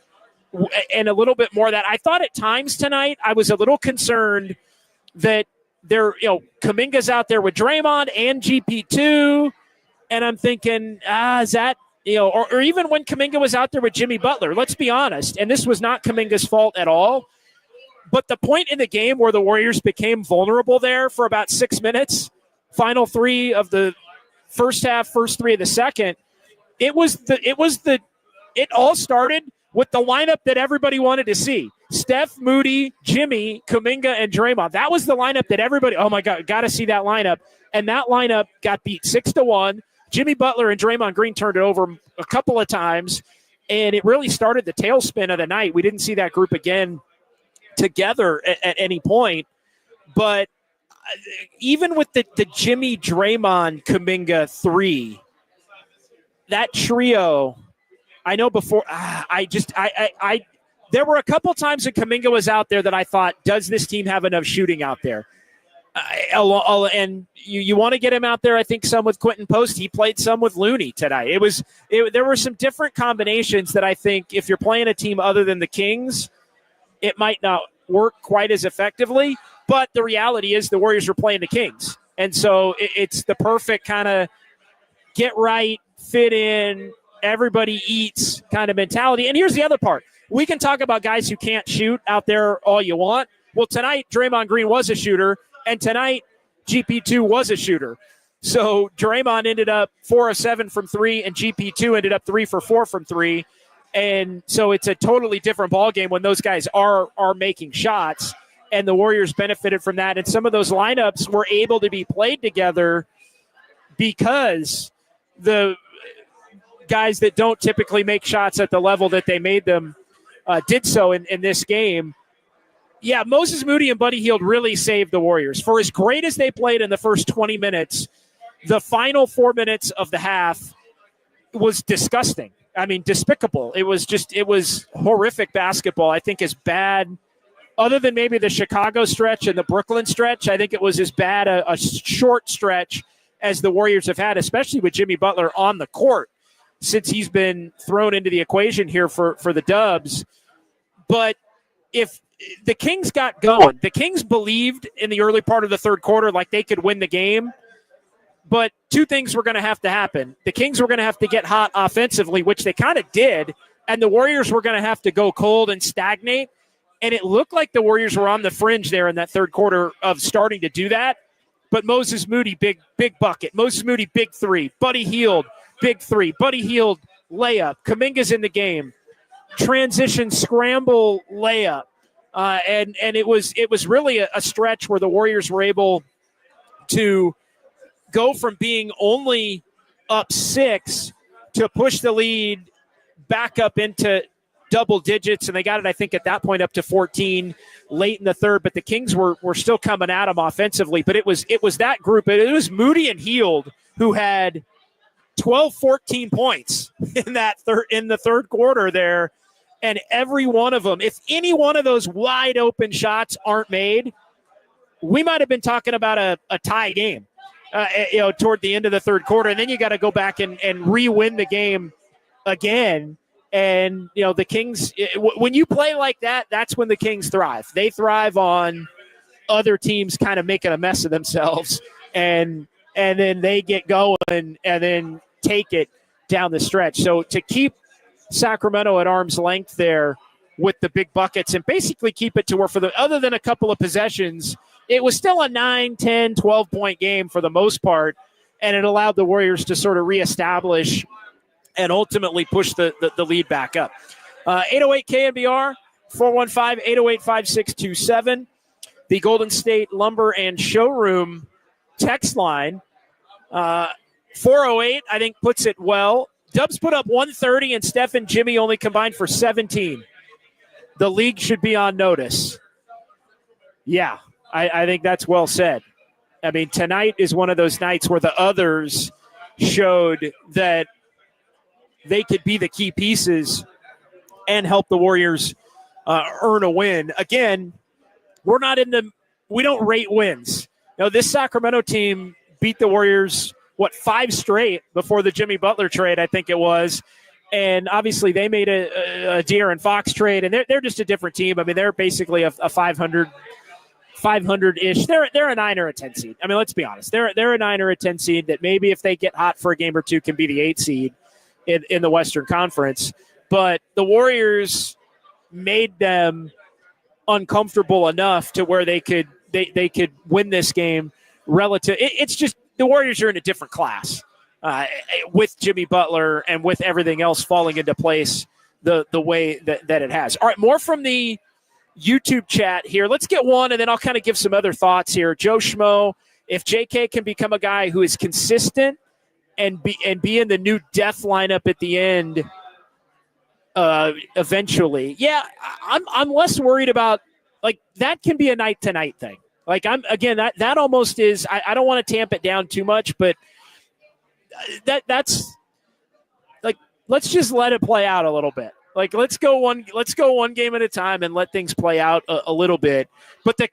and a little bit more of that. I thought at times tonight I was a little concerned that Kaminga's out there with Draymond and GP2, and I'm thinking, is that, or even when Kaminga was out there with Jimmy Butler, let's be honest, and this was not Kaminga's fault at all, but the point in the game where the Warriors became vulnerable there for about 6 minutes, final 3 of the first half, first 3 of the second, it all started with the lineup that everybody wanted to see. Steph, Moody, Jimmy, Kaminga, and Draymond. That was the lineup that everybody, oh my God, got to see that lineup. And that lineup got beat 6-1. Jimmy Butler and Draymond Green turned it over a couple of times, and it really started the tailspin of the night. We didn't see that group again together at any point. But even with the Jimmy, Draymond, Kaminga 3, that trio, I know before, there were a couple times when Kaminga was out there that I thought, does this team have enough shooting out there? And you want to get him out there, I think, some with Quentin Post. He played some with Looney tonight. There were some different combinations that I think if you're playing a team other than the Kings, it might not work quite as effectively. But the reality is the Warriors were playing the Kings. And so it's the perfect kind of get right, fit in, everybody eats kind of mentality. And here's the other part. We can talk about guys who can't shoot out there all you want. Well, tonight, Draymond Green was a shooter, and tonight, GP2 was a shooter. So Draymond ended up 4 of 7 from 3, and GP2 ended up 3 for 4 from 3. And so it's a totally different ballgame when those guys are making shots, and the Warriors benefited from that. And some of those lineups were able to be played together because the guys that don't typically make shots at the level that they made them did so in this game. Yeah, Moses Moody and Buddy Hield really saved the Warriors. For as great as they played in the first 20 minutes, the final 4 minutes of the half was disgusting. I mean, despicable. It was horrific basketball. I think as bad, other than maybe the Chicago stretch and the Brooklyn stretch, I think it was as bad a short stretch as the Warriors have had, especially with Jimmy Butler on the court since he's been thrown into the equation here for the Dubs. But if the Kings got going, the Kings believed in the early part of the third quarter like they could win the game. But 2 things were going to have to happen. The Kings were going to have to get hot offensively, which they kind of did, and the Warriors were going to have to go cold and stagnate. And it looked like the Warriors were on the fringe there in that third quarter of starting to do that. But Moses Moody, big bucket. Moses Moody, big 3. Buddy Hield, big 3. Buddy Hield, layup. Kaminga's in the game. Transition, scramble, layup. And it was really a stretch where the Warriors were able to go from being only up 6 to push the lead back up into double digits, and they got it, I think, at that point up to 14 late in the third. But the Kings were still coming at them offensively. But it was that group. It was Moody and Heald who had 12, 14 points in the third quarter there. And every one of them, if any one of those wide open shots aren't made, we might have been talking about a tie game, toward the end of the third quarter. And then you got to go back and re-win the game again. And, the Kings, when you play like that, that's when the Kings thrive. They thrive on other teams kind of making a mess of themselves, and then they get going and then take it down the stretch. So to keep Sacramento at arm's length there with the big buckets and basically keep it to where other than a couple of possessions, it was still a 9, 10, 12-point game for the most part, and it allowed the Warriors to sort of reestablish and ultimately push the lead back up. 808 KNBR, 415-808-5627. The Golden State Lumber and Showroom text line. 408, I think, puts it well. Dubs put up 130, and Steph and Jimmy only combined for 17. The league should be on notice. Yeah, I think that's well said. I mean, tonight is one of those nights where the others showed that they could be the key pieces and help the Warriors earn a win. Again, we don't rate wins. This Sacramento team beat the Warriors, 5 straight before the Jimmy Butler trade, I think it was. And obviously they made a De'Aaron Fox trade, and they're just a different team. I mean, they're basically a 500-ish. They're a 9 or a 10 seed. I mean, let's be honest. They're a 9 or a 10 seed that maybe if they get hot for a game or two can be the 8 seed in the Western Conference. But the Warriors made them uncomfortable enough to where they could win this game relative. It's just the Warriors are in a different class with Jimmy Butler and with everything else falling into place the way that it has. All right, more from the YouTube chat here. Let's get one, and then I'll kind of give some other thoughts here. Joe Schmo, if JK can become a guy who is consistent and be in the new death lineup at the end eventually, yeah, I'm less worried about, like, that can be a night-to-night thing. Like, that almost is, I don't want to tamp it down too much, but that's like, let's just let it play out a little bit. Like, let's go one game at a time and let things play out a little bit. But the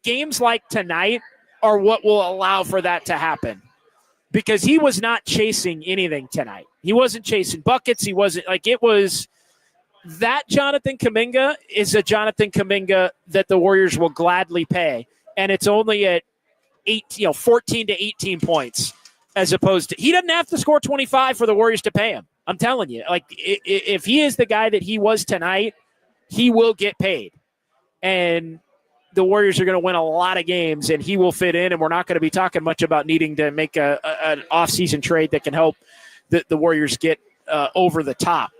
games like tonight are what will allow for that to happen, because he was not chasing anything tonight. He wasn't chasing buckets. He wasn't, like, it was that Jonathan Kaminga is a Jonathan Kaminga that the Warriors will gladly pay. And it's only at 14 to 18 points, as opposed to, he doesn't have to score 25 for the Warriors to pay him. I'm telling you, like, if he is the guy that he was tonight, he will get paid. And the Warriors are going to win a lot of games, and he will fit in, and we're not going to be talking much about needing to make an offseason trade that can help the Warriors get over the top.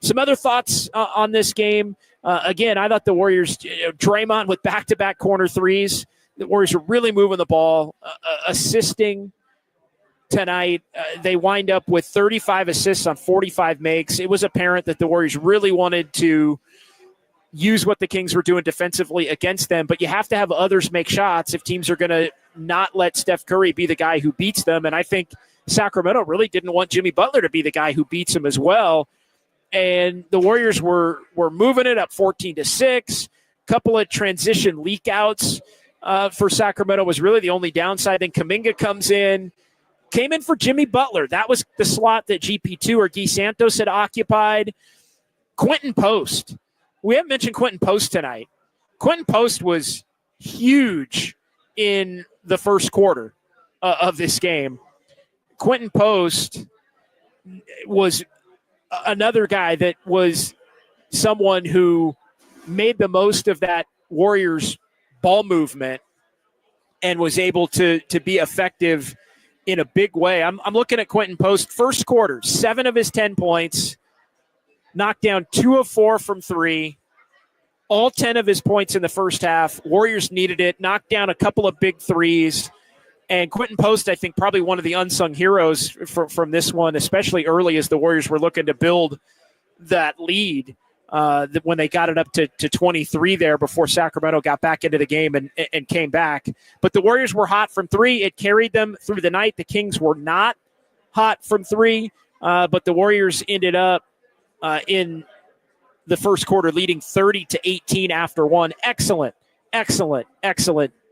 Some other thoughts on this game. Again, I thought the Warriors, Draymond with back-to-back corner threes. The Warriors are really moving the ball, assisting tonight. They wind up with 35 assists on 45 makes. It was apparent that the Warriors really wanted to use what the Kings were doing defensively against them, but you have to have others make shots if teams are going to not let Steph Curry be the guy who beats them. And I think Sacramento really didn't want Jimmy Butler to be the guy who beats him as well. And the Warriors were moving it up 14-6. Couple of transition leak outs for Sacramento was really the only downside. Then Kaminga came in for Jimmy Butler. That was the slot that GP2 or Guy Santos had occupied. Quentin Post. We haven't mentioned Quentin Post tonight. Quentin Post was huge in the first quarter of this game. Quentin Post was another guy that was someone who made the most of that Warriors ball movement and was able to be effective in a big way. I'm looking at Quentin Post. First quarter, 7 of his 10 points, knocked down 2 of 4 from 3. All 10 of his points in the first half. Warriors needed it, knocked down a couple of big threes. And Quentin Post, I think, probably one of the unsung heroes from this one, especially early as the Warriors were looking to build that lead when they got it up to 23 there before Sacramento got back into the game and came back. But the Warriors were hot from three. It carried them through the night. The Kings were not hot from three, but the Warriors ended up in the first quarter leading 30-18 after one. Excellent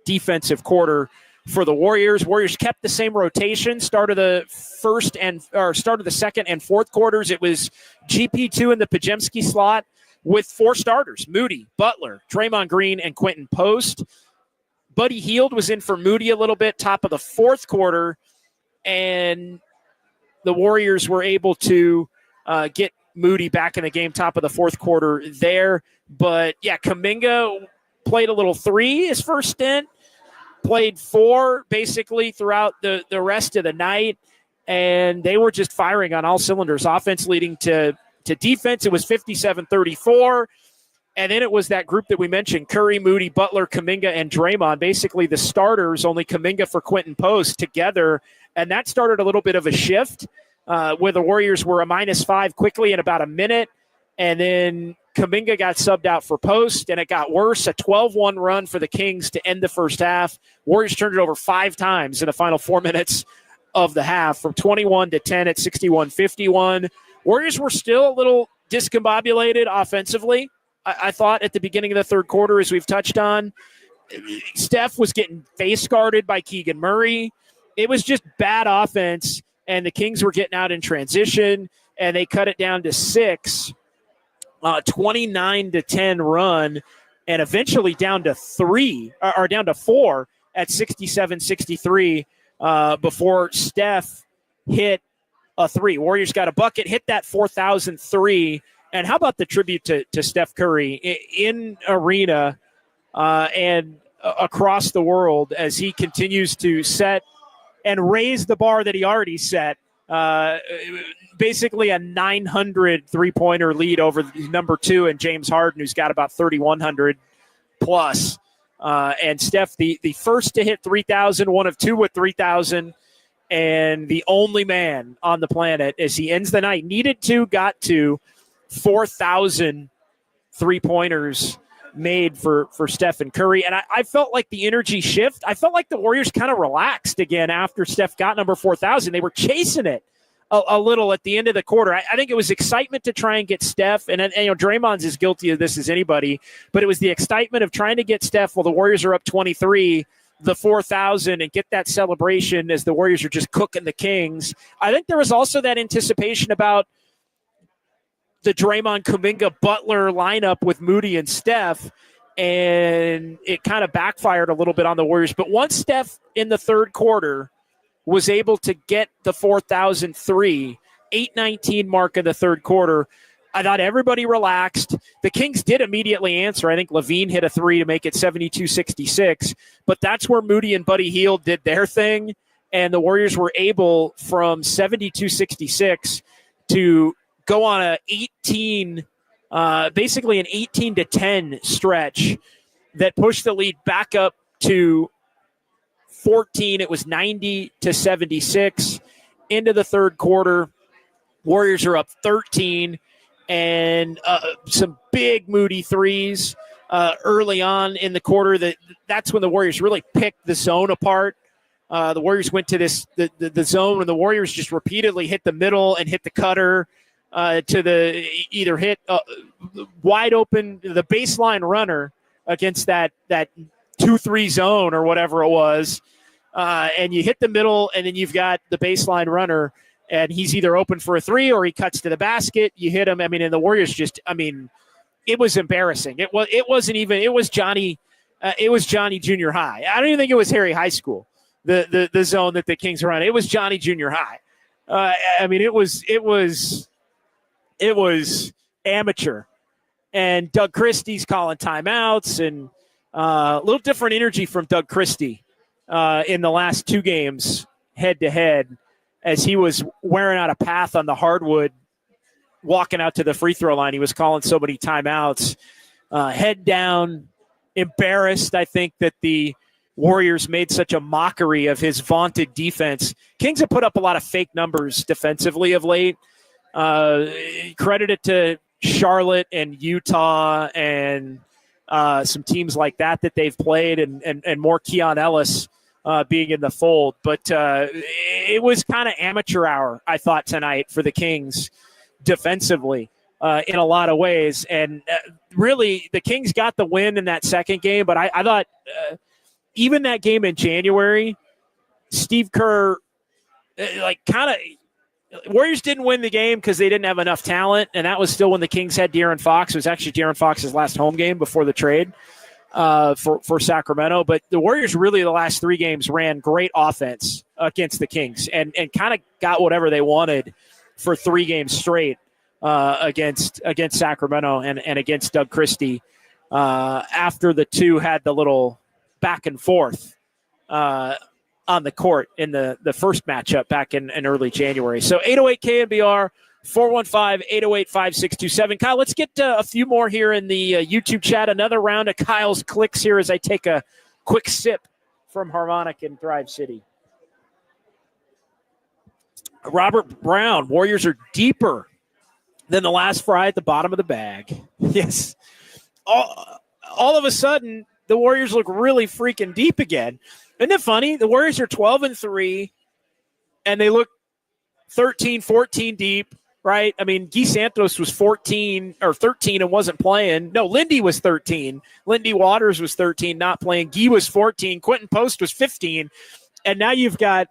defensive quarter for the Warriors. Warriors kept the same rotation. Start of the second and fourth quarters, it was GP2 in the Pajemski slot with four starters: Moody, Butler, Draymond Green, and Quentin Post. Buddy Hield was in for Moody a little bit, top of the fourth quarter, and the Warriors were able to get Moody back in the game, top of the fourth quarter there. But yeah, Kaminga played a little three his first stint, played four basically throughout the rest of the night, and they were just firing on all cylinders. Offense leading to defense, it was 57-34. And then it was that group that we mentioned: Curry, Moody, Butler, Kaminga, and Draymond. Basically the starters, only Kaminga for Quentin Post together. And that started a little bit of a shift where the Warriors were a -5 quickly in about a minute. And then Kaminga got subbed out for Post, and it got worse. A 12-1 run for the Kings to end the first half. Warriors turned it over 5 times in the final 4 minutes of the half, from 21-10 at 61-51. Warriors were still a little discombobulated offensively, I thought, at the beginning of the third quarter, as we've touched on. Steph was getting face guarded by Keegan Murray. It was just bad offense, and the Kings were getting out in transition, and they cut it down to 6. 29-10 run, and eventually down to 4 at 67-63 before Steph hit a three. Warriors got a bucket, hit that 4,000 three. And how about the tribute to Steph Curry in arena and across the world as he continues to set and raise the bar that he already set. Basically a 900 three-pointer lead over number 2 and James Harden, who's got about 3,100 plus. And Steph, the first to hit 3,000, one of 2 with 3,000, and the only man on the planet as he ends the night. Got to 4,000 three-pointers made for Steph and Curry. And I felt like the energy shift. I felt like the Warriors kind of relaxed again after Steph got number 4,000. They were chasing it a little at the end of the quarter. I think it was excitement to try and get Steph. And Draymond's as guilty of this as anybody. But it was the excitement of trying to get Steph while the Warriors are up 23, the 4,000, and get that celebration as the Warriors are just cooking the Kings. I think there was also that anticipation about the Draymond, Kaminga, Butler lineup with Moody and Steph, and it kind of backfired a little bit on the Warriors. But once Steph in the third quarter was able to get the 4,003, 8:19 mark in the third quarter, I thought everybody relaxed. The Kings did immediately answer. I think Levine hit a three to make it 72-66, but that's where Moody and Buddy Hield did their thing, and the Warriors were able from 72-66 to go on basically an 18-10 stretch that pushed the lead back up to 14. It was 90-76 into the third quarter. Warriors are up 13, and some big Moody threes early on in the quarter. That's when the Warriors really picked the zone apart. The Warriors went to the zone, and the Warriors just repeatedly hit the middle and hit the cutter. To either hit wide open, the baseline runner against that 2-3 zone or whatever it was, and you hit the middle, and then you've got the baseline runner, and he's either open for a three or he cuts to the basket. You hit him. And the Warriors it was embarrassing. It was Johnny Junior High. I don't even think it was Harry High School. The zone that the Kings were on. It was Johnny Junior High. It was amateur, and Doug Christie's calling timeouts, and a little different energy from Doug Christie in the last 2 games head-to-head as he was wearing out a path on the hardwood, walking out to the free throw line. He was calling so many timeouts. Head down, embarrassed, I think, that the Warriors made such a mockery of his vaunted defense. Kings have put up a lot of fake numbers defensively of late. Credit it to Charlotte and Utah and some teams like that they've played, and more Keon Ellis being in the fold. But it was kind of amateur hour, I thought, tonight for the Kings defensively in a lot of ways. And really, the Kings got the win in that second game. But I thought even that game in January, Steve Kerr, Warriors didn't win the game because they didn't have enough talent, and that was still when the Kings had De'Aaron Fox. It was actually De'Aaron Fox's last home game before the trade for Sacramento. But the Warriors really the last 3 games ran great offense against the Kings and kind of got whatever they wanted for 3 games straight against Sacramento and against Doug Christie after the two had the little back and forth on the court in the first matchup back in early January. So 808 KNBR, 415-808-5627. Kyle, let's get a few more here in the YouTube chat. Another round of Kyle's clicks here as I take a quick sip from Harmonic in Thrive City. Robert Brown, Warriors are deeper than the last fry at the bottom of the bag. Yes. All of a sudden, the Warriors look really freaking deep again. Isn't it funny? The Warriors are 12-3, and they look 13, 14 deep, right? I mean, Guy Santos was 14 or 13 and wasn't playing. No, Lindy was 13. Lindy Waters was 13, not playing. Guy was 14. Quentin Post was 15. And now you've got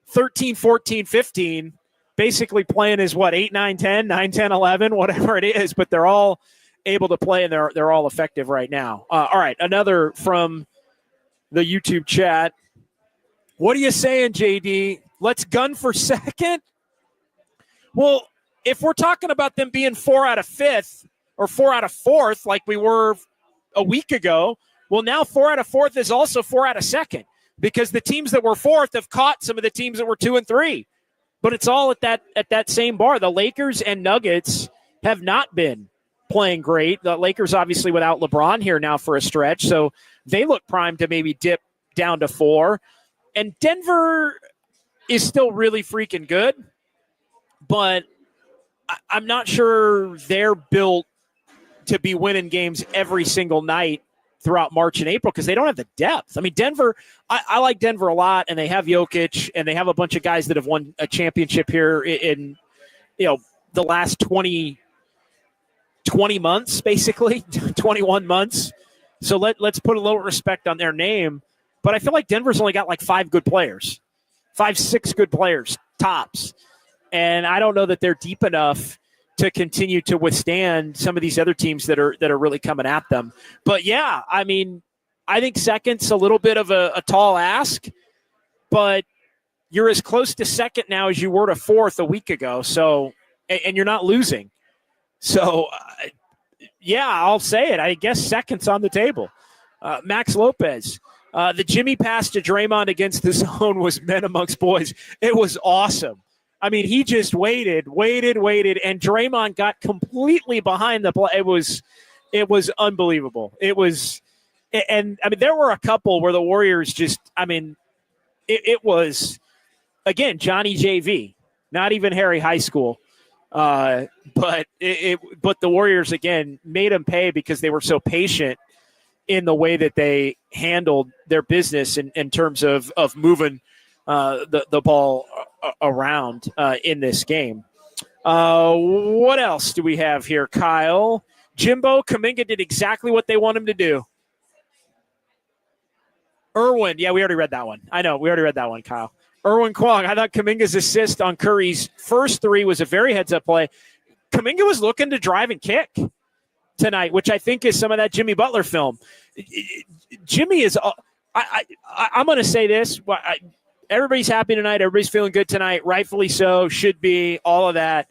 13, 14, 15 basically playing as 8, 9, 10, 9, 10, 11, whatever it is, but they're all able to play, and they're all effective right now. All right, another from the YouTube chat. What are you saying, JD? Let's gun for second? Well, if we're talking about them being 4 out of 5th or 4 out of 4th like we were a week ago, well, now 4 out of 4th is also 4 out of 2nd because the teams that were 4th have caught some of the teams that were 2 and 3. But it's all at that same bar. The Lakers and Nuggets have not been playing great. The Lakers obviously without LeBron here now for a stretch, so they look primed to maybe dip down to 4. And Denver is still really freaking good, but I'm not sure they're built to be winning games every single night throughout March and April because they don't have the depth. I mean, Denver, I like Denver a lot, and they have Jokic, and they have a bunch of guys that have won a championship here in the last 20 months, basically, 21 months. So let's put a little respect on their name. But I feel like Denver's only got 5 good players, 5-6 good players, tops. And I don't know that they're deep enough to continue to withstand some of these other teams that are really coming at them. But, yeah, I mean, I think second's a little bit of a tall ask. But you're as close to second now as you were to 4th a week ago. So, and you're not losing. So, yeah, I'll say it. I guess second's on the table. Max Lopez. The Jimmy pass to Draymond against the zone was men amongst boys. It was awesome. I mean, he just waited, and Draymond got completely behind the play. It was unbelievable. It was, and I mean, there were a couple where the Warriors just, I mean, it was, again, Johnny JV, not even Harry High School. But the Warriors again made them pay because they were so patient in the way that they handled their business in terms of moving the ball around in this game. What else do we have here, Kyle? Jimbo Kaminga did exactly what they want him to do. Irwin, yeah, we already read that one. I know, we already read that one, Kyle. Irwin Kwong, I thought Kaminga's assist on Curry's first 3 was a very heads-up play. Kaminga was looking to drive and kick tonight, which I think is some of that Jimmy Butler film. Jimmy is I'm going to say this. Everybody's happy tonight. Everybody's feeling good tonight. Rightfully so. Should be. All of that.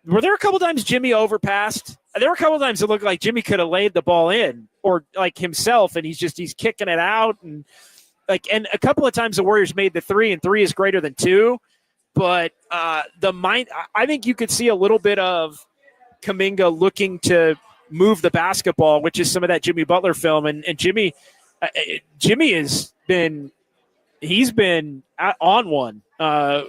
Were there a couple times Jimmy overpassed? There were a couple times it looked like Jimmy could have laid the ball in or himself, and he's kicking it out. And a couple of times the Warriors made the 3, and 3 is greater than 2. But I think you could see a little bit of Kaminga looking to move the basketball, which is some of that Jimmy Butler film. And Jimmy has been, he's been on one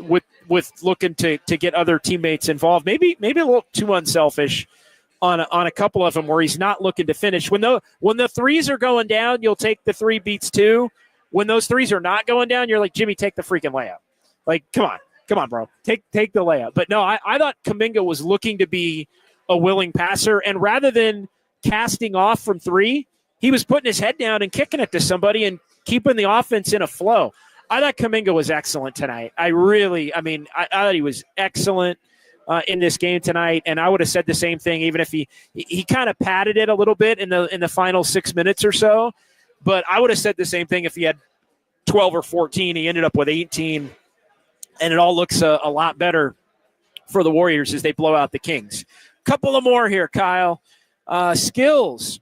with with looking to get other teammates involved. Maybe a little too unselfish on a couple of them where he's not looking to finish. When the threes are going down, you'll take the 3 beats 2. When those threes are not going down, you're like, Jimmy, take the freaking layup. Like, come on, bro. Take the layup. But no, I thought Kaminga was looking to be a willing passer, and rather than casting off from 3, he was putting his head down and kicking it to somebody and keeping the offense in a flow. I thought Kaminga was excellent tonight. I thought he was excellent in this game tonight, and I would have said the same thing even if he kind of padded it a little bit in the final 6 minutes or so. But I would have said the same thing if he had 12 or 14. He ended up with 18, and it all looks a lot better for the Warriors as they blow out the Kings. Couple of more here, Kyle. Skills.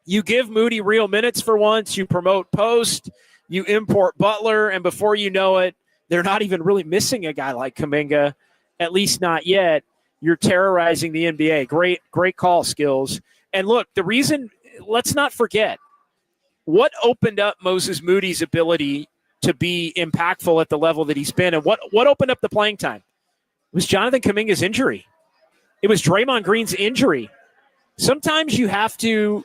You give Moody real minutes for once. You promote Post. You import Butler, and before you know it, they're not even really missing a guy like Kaminga, at least not yet. You're terrorizing the NBA. Great call, Skills. And look, the reason, let's not forget, what opened up Moses Moody's ability to be impactful at the level that he's been, and what opened up the playing time? It was Jonathan Kaminga's injury. It was Draymond Green's injury. Sometimes you have to,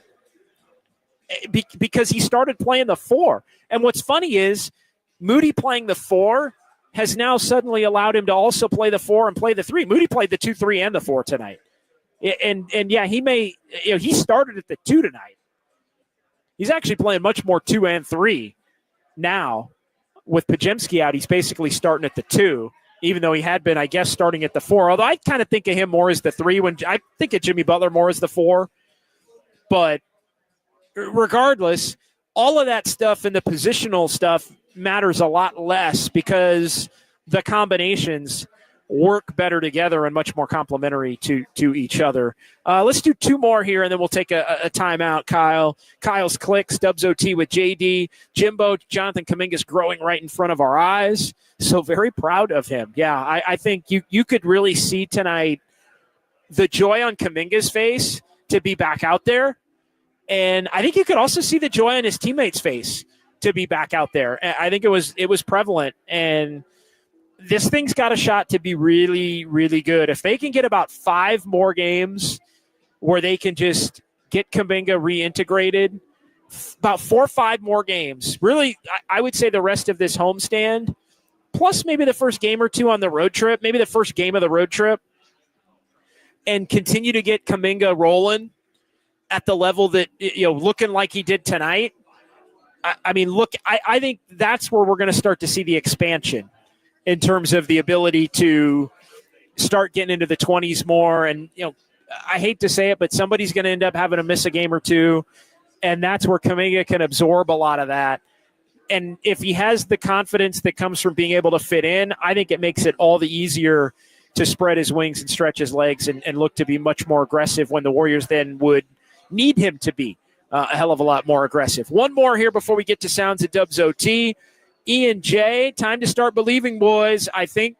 because he started playing the 4. And what's funny is Moody playing the 4 has now suddenly allowed him to also play the 4 and play the 3. Moody played the 2, 3, and the 4 tonight. And yeah, he started at the 2 tonight. He's actually playing much more 2 and 3 now. With Pajemski out, he's basically starting at the 2, even though he had been, I guess, starting at the 4. Although I kind of think of him more as the 3. When I think of Jimmy Butler more as the 4. But regardless, all of that stuff and the positional stuff matters a lot less because the combinations work better together and much more complementary to each other. Let's do 2 more here, and then we'll take a timeout, Kyle. Kyle's Clicks, Dubs OT with JD. Jimbo, Jonathan Kaminga's growing right in front of our eyes. So very proud of him. Yeah, I think you could really see tonight the joy on Kaminga's face to be back out there. And I think you could also see the joy on his teammates' face to be back out there. I think it was prevalent, and this thing's got a shot to be really, really good. If they can get about 5 more games where they can just get Kaminga reintegrated, about 4 or 5 more games, really, I would say the rest of this homestand, plus maybe the first game or 2 on the road trip, maybe the first game of the road trip, and continue to get Kaminga rolling at the level that, looking like he did tonight. I think that's where we're going to start to see the expansion in terms of the ability to start getting into the 20s more. And, I hate to say it, but somebody's going to end up having to miss a game or 2. And that's where Kaminga can absorb a lot of that. And if he has the confidence that comes from being able to fit in, I think it makes it all the easier to spread his wings and stretch his legs and look to be much more aggressive when the Warriors then would need him to be a hell of a lot more aggressive. 1 more here before we get to Sounds of Dubs OT. Ian J, time to start believing, boys. I think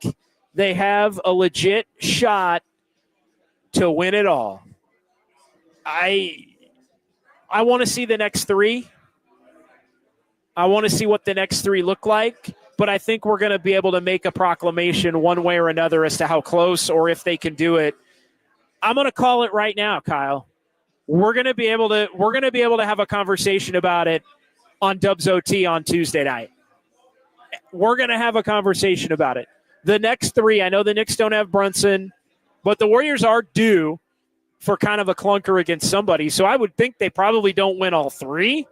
they have a legit shot to win it all. I want to see the next 3. I want to see what the next 3 look like, but I think we're going to be able to make a proclamation one way or another as to how close or if they can do it. I'm going to call it right now, Kyle. We're going to be able to have a conversation about it on Dubs OT on Tuesday night. We're going to have a conversation about it. The next 3, I know the Knicks don't have Brunson, but the Warriors are due for kind of a clunker against somebody. So I would think they probably don't win all 3.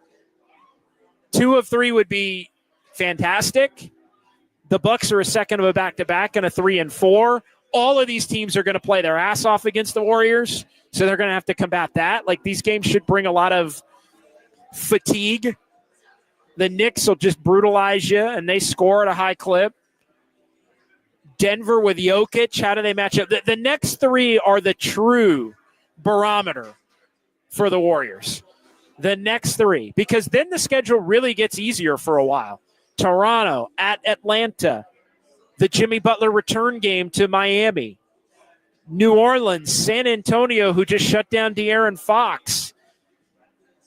2 of 3 would be fantastic. The Bucks are a second of a back-to-back and a 3 and 4. All of these teams are going to play their ass off against the Warriors, so they're going to have to combat that. Like, these games should bring a lot of fatigue. The Knicks will just brutalize you, and they score at a high clip. Denver with Jokic, how do they match up? The next 3 are the true barometer for the Warriors. The next 3, because then the schedule really gets easier for a while. Toronto, at Atlanta, the Jimmy Butler return game to Miami, New Orleans, San Antonio, who just shut down De'Aaron Fox,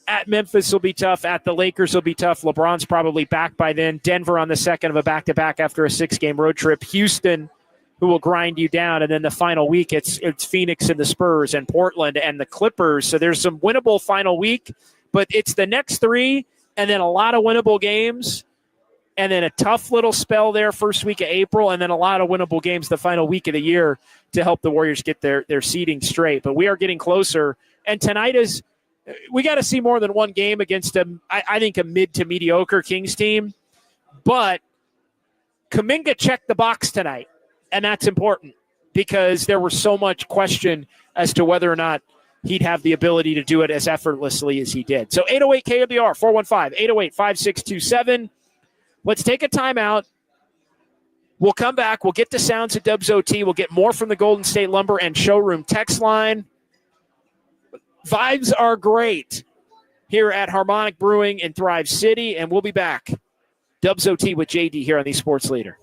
At Memphis will be tough. At the Lakers will be tough. LeBron's probably back by then. Denver on the second of a back-to-back after a 6-game road trip. Houston, who will grind you down. And then the final week, it's Phoenix and the Spurs and Portland and the Clippers. So there's some winnable final week, but it's the next 3 and then a lot of winnable games and then a tough little spell there first week of April and then a lot of winnable games the final week of the year to help the Warriors get their seeding straight. But we are getting closer. And tonight is – we got to see more than one game against, I think, a mid to mediocre Kings team. But Kaminga checked the box tonight, and that's important because there was so much question as to whether or not he'd have the ability to do it as effortlessly as he did. So 808 KNBR, 415-808-5627. Let's take a timeout. We'll come back. We'll get the sounds at Dubs OT. We'll get more from the Golden State Lumber and Showroom text line. Vibes are great here at Harmonic Brewing in Thrive City, and we'll be back. Dubs OT with JD here on the Sports Leader.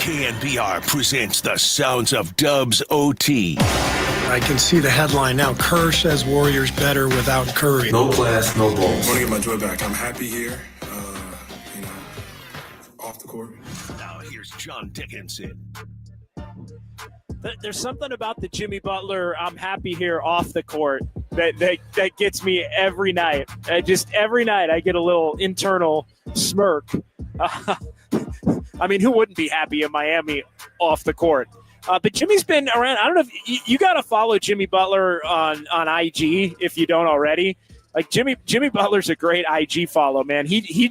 KNBR presents the sounds of Dubs OT. I can see the headline now. Kerr says Warriors better without Curry. No class, no balls. I want to get my joy back. I'm happy here, off the court. Now here's John Dickinson. There's something about the Jimmy Butler "I'm happy here" off the court that gets me every night. Just every night I get a little internal smirk. I mean, who wouldn't be happy in Miami off the court? But Jimmy's been around. I don't know if you got to follow Jimmy Butler on IG if you don't already. Like Jimmy Butler's a great IG follow, man. He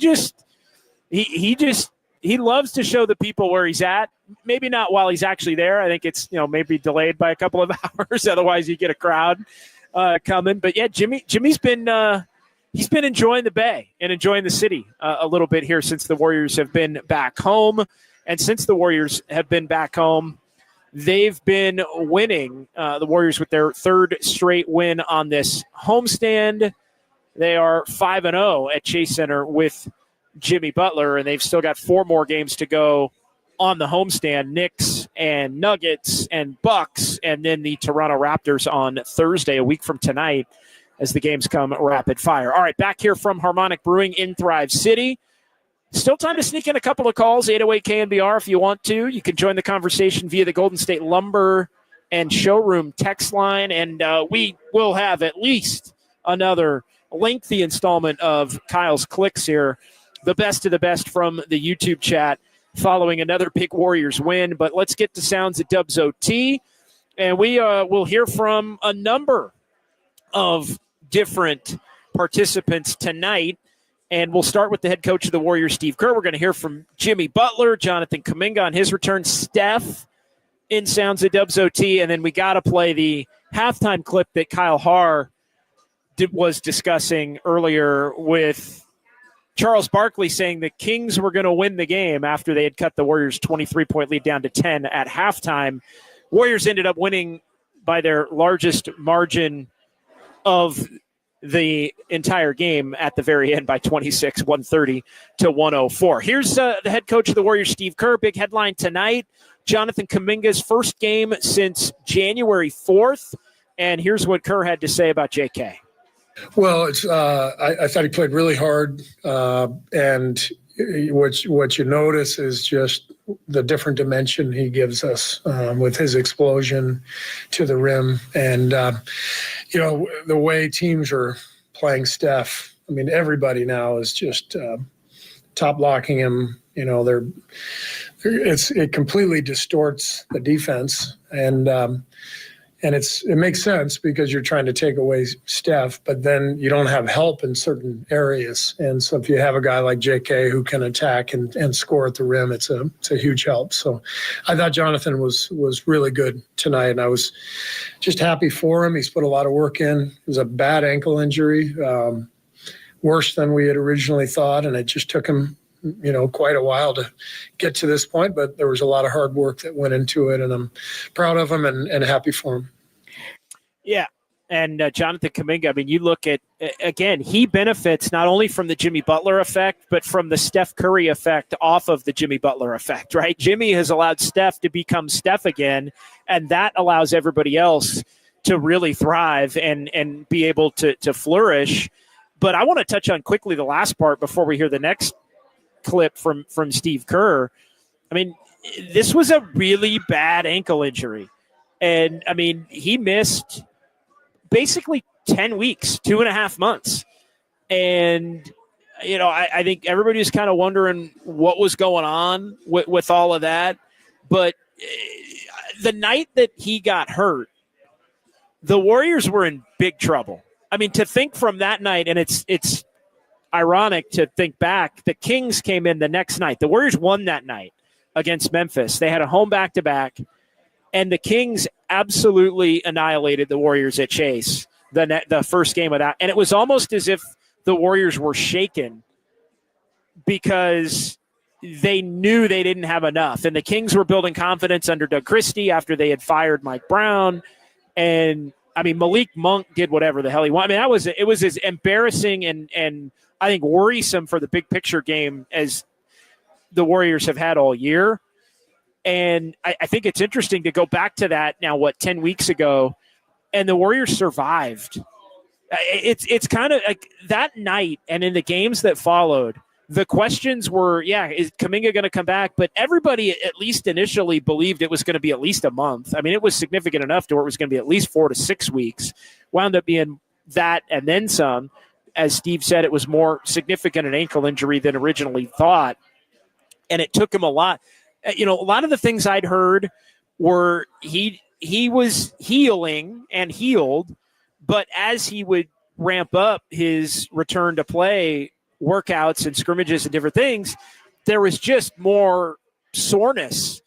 loves to show the people where he's at. Maybe not while he's actually there. I think it's maybe delayed by a couple of hours. Otherwise, you get a crowd coming. But yeah, Jimmy's been he's been enjoying the Bay and enjoying the city a little bit here since the Warriors have been back home. And since the Warriors have been back home, they've been winning. The Warriors with their third straight win on this homestand. They are 5-0 at Chase Center with Jimmy Butler, and they've still got 4 more games to go on the homestand. Knicks and Nuggets and Bucks, and then the Toronto Raptors on Thursday, a week from tonight, as the games come rapid fire. All right, back here from Harmonic Brewing in Thrive City. Still time to sneak in a couple of calls, 808 KNBR if you want to. You can join the conversation via the Golden State Lumber and Showroom text line, and we will have at least another lengthy installment of Kyle's Clicks here. The best of the best from the YouTube chat following another big Warriors win. But let's get to sounds at Dubs OT, and we will hear from a number of different participants tonight. And we'll start with the head coach of the Warriors, Steve Kerr. We're going to hear from Jimmy Butler, Jonathan Kaminga on his return, Steph in sounds at Dubs OT, and then we got to play the halftime clip that Kyle Haar was discussing earlier with Charles Barkley saying the Kings were going to win the game after they had cut the Warriors' 23-point lead down to 10 at halftime. Warriors ended up winning by their largest margin of the entire game at the very end by 26, 130 to 104. Here's the head coach of the Warriors, Steve Kerr. Big headline tonight, Jonathan Kaminga's first game since January 4th. And here's what Kerr had to say about JK. Well, I thought he played really hard, and what you notice is just the different dimension he gives us with his explosion to the rim, and the way teams are playing Steph. I mean, everybody now is just top locking him. It completely distorts the defense, and it makes sense because you're trying to take away Steph, but then you don't have help in certain areas. And so if you have a guy like JK who can attack and score at the rim, it's a huge help. So I thought Jonathan was really good tonight, and I was just happy for him. He's put a lot of work in. It was a bad ankle injury, worse than we had originally thought, and it just took him quite a while to get to this point, but there was a lot of hard work that went into it, and I'm proud of him and happy for him. Yeah. And Jonathan Kaminga, I mean, you look at, again, he benefits not only from the Jimmy Butler effect, but from the Steph Curry effect off of the Jimmy Butler effect, right? Jimmy has allowed Steph to become Steph again, and that allows everybody else to really thrive and be able to flourish. But I want to touch on quickly the last part before we hear the next clip from Steve Kerr. I mean, this was a really bad ankle injury. And, I mean, he missed basically 10 weeks, 2.5 months. And, I think everybody was kind of wondering what was going on with all of that. But the night that he got hurt, the Warriors were in big trouble. I mean, to think from that night, and it's ironic to think back, the Kings came in the next night. The Warriors won that night against Memphis. They had a home back-to-back, and the Kings absolutely annihilated the Warriors at Chase the first game of that. And it was almost as if the Warriors were shaken because they knew they didn't have enough. And the Kings were building confidence under Doug Christie after they had fired Mike Brown. And, I mean, Malik Monk did whatever the hell he wanted. I mean, it was as embarrassing and I think worrisome for the big picture game as the Warriors have had all year. And I think it's interesting to go back to that now, 10 weeks ago, and the Warriors survived. It's kind of like that night and in the games that followed, the questions were, is Kaminga going to come back? But everybody, at least initially, believed it was going to be at least a month. I mean, it was significant enough to where it was going to be at least 4 to 6 weeks. Wound up being that and then some. As Steve said, it was more significant an ankle injury than originally thought. And it took him a lot. A lot of the things I'd heard were he was healing and healed, but as he would ramp up his return to play workouts and scrimmages and different things, there was just more soreness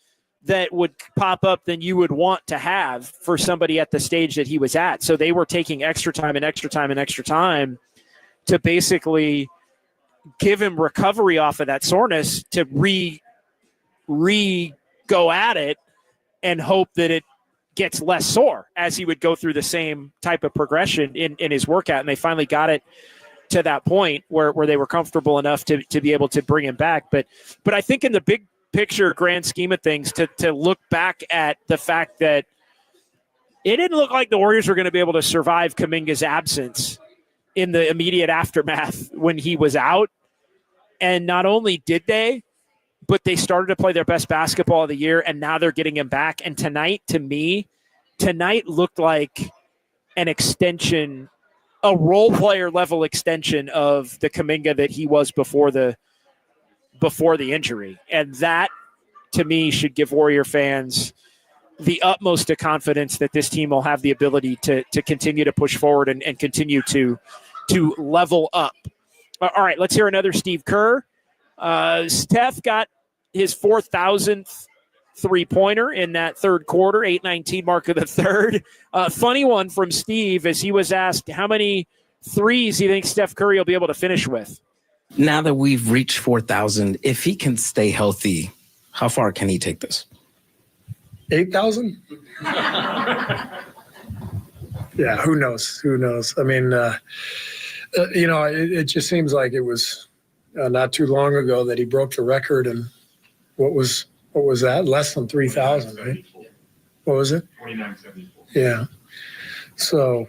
that would pop up than you would want to have for somebody at the stage that he was at. So they were taking extra time to basically give him recovery off of that soreness to go at it and hope that it gets less sore as he would go through the same type of progression in his workout. And they finally got it to that point where they were comfortable enough to be able to bring him back. But I think in the big picture, grand scheme of things, to look back at the fact that it didn't look like the Warriors were going to be able to survive Kaminga's absence in the immediate aftermath when he was out. And not only did they, but they started to play their best basketball of the year, and now they're getting him back. And tonight looked like an extension, a role player level extension of the Kaminga that he was before the injury. And that, to me, should give Warrior fans the utmost of confidence that this team will have the ability to continue to push forward and continue to level up. All right, let's hear another Steve Kerr. Steph got his 4,000th three-pointer in that third quarter, 8:19 mark of the third. Funny one from Steve as he was asked how many threes he thinks Steph Curry will be able to finish with. Now that we've reached 4,000, if he can stay healthy, how far can he take this? 8,000? Yeah, who knows? I mean, it just seems like it was not too long ago that he broke the record, and what was that? Less than 3,000, right? What was it? 2974. Yeah. So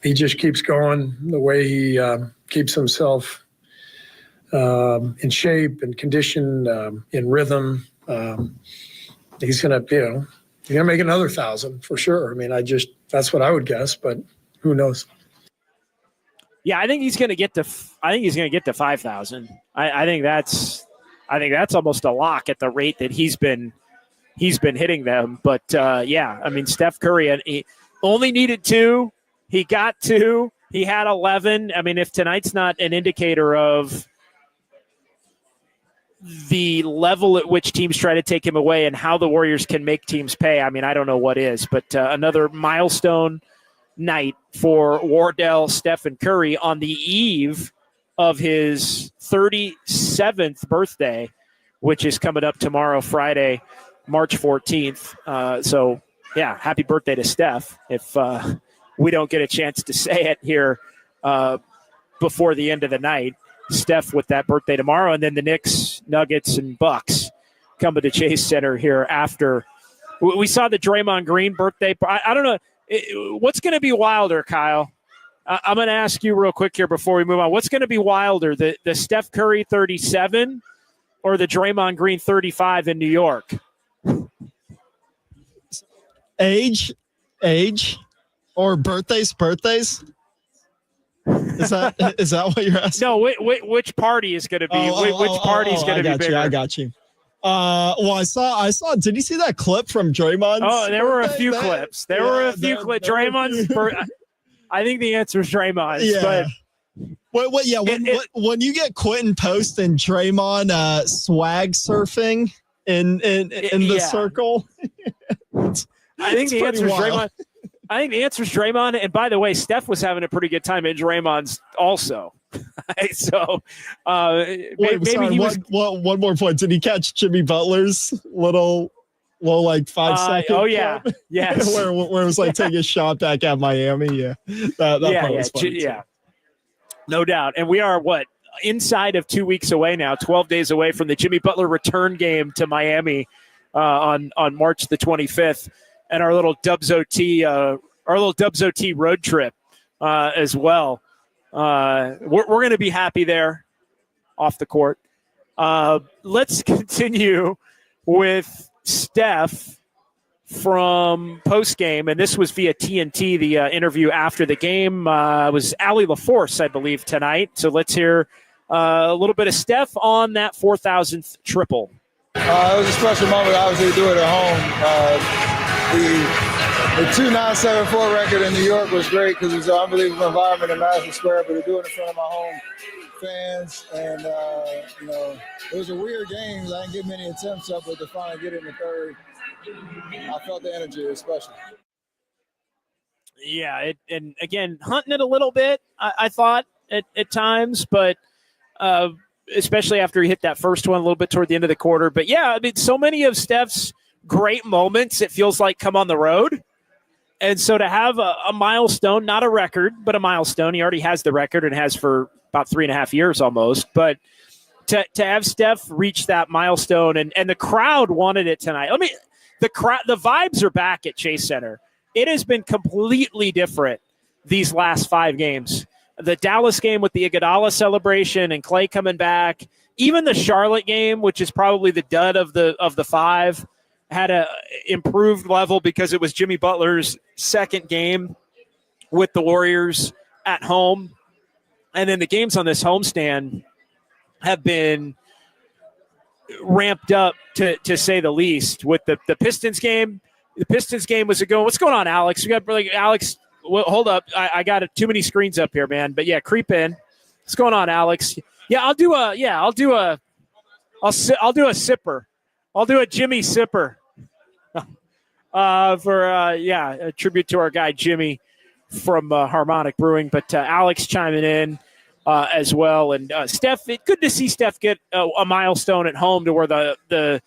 he just keeps going the way he keeps himself in shape and condition, in rhythm. He's gonna make another 1,000 for sure. I mean, that's what I would guess, but who knows? Yeah, I think he's going to get to 5,000. I think that's almost a lock at the rate that he's been hitting them. But I mean, Steph Curry, he only needed 2. He got 2. He had 11. I mean, if tonight's not an indicator of the level at which teams try to take him away and how the Warriors can make teams pay, I mean, I don't know what is. But another milestone night for Wardell, Steph, and Curry on the eve of his 37th birthday, which is coming up tomorrow, Friday, March 14th. So, happy birthday to Steph if we don't get a chance to say it here before the end of the night. Steph with that birthday tomorrow, and then the Knicks, Nuggets, and Bucks coming to Chase Center here after. We saw the Draymond Green birthday. I don't know. What's going to be wilder, Kyle? I'm going to ask you real quick here before we move on. What's going to be wilder, the Steph Curry 37 or the Draymond Green 35 in New York? Age, or birthdays? Is that what you're asking? No, which party is going to be? Which party is going to be bigger? I got you. Well, I saw. Did you see that clip from Draymond? Oh, there were a few clips. There were a few clips. Draymond's. I think the answer is Draymond. Yeah. But when you get Quentin Post and Draymond swag surfing in the circle, I think the answer is Draymond. I think the answer is Draymond. And by the way, Steph was having a pretty good time at Draymond's also. So maybe he was. One more point. Did he catch Jimmy Butler's little like 5 second? Oh yeah, clip? yes. where it was like taking a shot back at Miami. Yeah, that part was funny. Yeah, no doubt. And we are inside of 2 weeks away now, 12 days away from the Jimmy Butler return game to Miami on March the 25th, and our little Dubs OT road trip as well. We're going to be happy there off the court. Let's continue with Steph from postgame, and this was via TNT, the interview after the game. Was Allie LaForce, I believe, tonight. So let's hear a little bit of Steph on that 4,000th triple. It was a special moment, obviously, to do it at home. The 2,974 record in New York was great because it was an unbelievable environment in Madison Square, but to do it in front of my home fans, and it was a weird game. I didn't get many attempts up, but to finally get it in the third, I felt the energy. It was special. Yeah, and again, hunting it a little bit, I thought at times, but especially after he hit that first one a little bit toward the end of the quarter. But yeah, I mean, so many of Steph's great moments, it feels like, come on the road. And so to have a milestone, not a record, but a milestone, he already has the record and has for about 3.5 years almost. But to have Steph reach that milestone, and the crowd wanted it tonight. The vibes are back at Chase Center. It has been completely different these last 5 games. The Dallas game with the Iguodala celebration and Clay coming back, even the Charlotte game, which is probably the dud of the 5, had a improved level because it was Jimmy Butler's second game with the Warriors at home. And then the games on this homestand have been ramped up to say the least. With the Pistons game, was what's going on, Alex? We got Alex. Well, hold up. I got too many screens up here, man. But yeah, creep in. What's going on, Alex? Yeah, I'll do a sipper. I'll do a Jimmy sipper. A tribute to our guy Jimmy from Harmonic Brewing. But Alex chiming in as well. And Steph, good to see Steph get a milestone at home to where the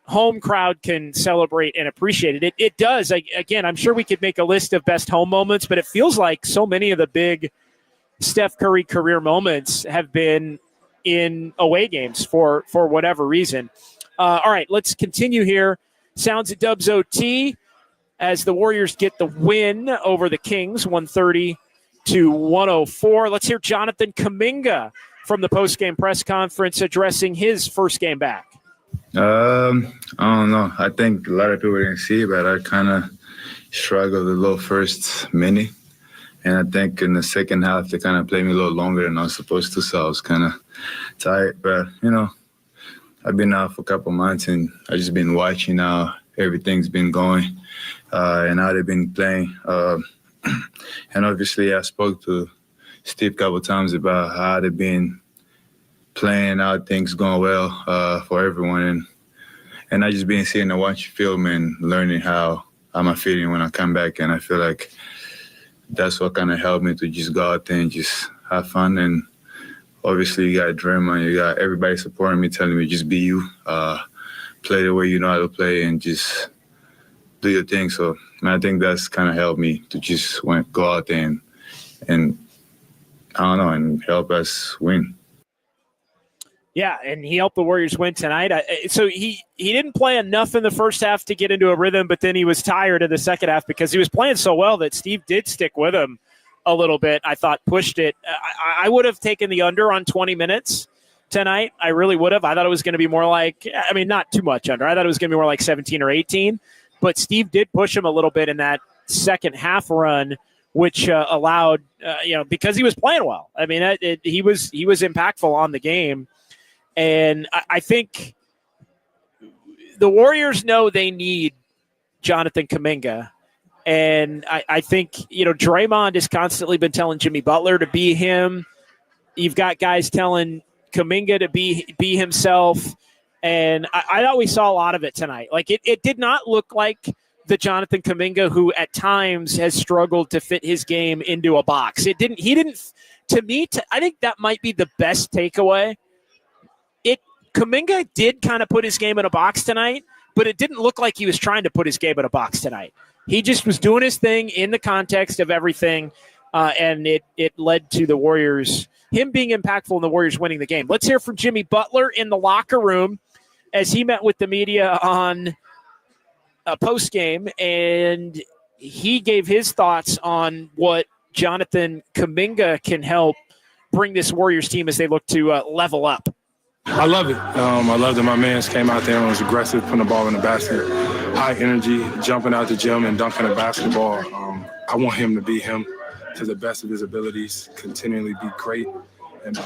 home crowd can celebrate and appreciate it. It does. Again, I'm sure we could make a list of best home moments, but it feels like so many of the big Steph Curry career moments have been in away games for whatever reason. All right, let's continue here. Sounds at Dubs OT as the Warriors get the win over the Kings, 130-104. Let's hear Jonathan Kaminga from the postgame press conference addressing his first game back. I don't know. I think a lot of people didn't see it, but I kind of struggled a little first minute. And I think in the second half, they kind of played me a little longer than I was supposed to, so I was kind of tired. But, I've been out for a couple months, and I've just been watching how everything's been going and how they've been playing. And obviously, I spoke to Steve a couple times about how they've been playing, how things going well for everyone. And I just been seeing and watching film and learning how I'm feeling when I come back. And I feel like that's what kind of helped me to just go out there and just have fun. And obviously, you got Draymond, you got everybody supporting me, telling me just be you, play the way you know how to play, and just do your thing. So I think that's kind of helped me to just go out there and I don't know, and help us win. Yeah, and he helped the Warriors win tonight. So he didn't play enough in the first half to get into a rhythm, but then he was tired in the second half because he was playing so well that Steve did stick with him a little bit. I thought pushed it. I would have taken the under on 20 minutes tonight. I really would have. I thought it was going to be more like, not too much under. I thought it was going to be more like 17 or 18. But Steve did push him a little bit in that second half run, which allowed, because he was playing well. I mean, he was impactful on the game. And I think the Warriors know they need Jonathan Kaminga. And I think, Draymond has constantly been telling Jimmy Butler to be him. You've got guys telling Kaminga to be himself. And I thought we saw a lot of it tonight. Like, it did not look like the Jonathan Kaminga who at times has struggled to fit his game into a box. I think that might be the best takeaway. Kaminga did kind of put his game in a box tonight, but it didn't look like he was trying to put his game in a box tonight. He just was doing his thing in the context of everything, and it led to the Warriors, him being impactful and the Warriors winning the game. Let's hear from Jimmy Butler in the locker room as he met with the media on post game, and he gave his thoughts on what Jonathan Kaminga can help bring this Warriors team as they look to level up. I love it. I love that my man came out there and was aggressive, putting the ball in the basket, high energy, jumping out the gym and dunking the basketball. I want him to be him to the best of his abilities, continually be great, and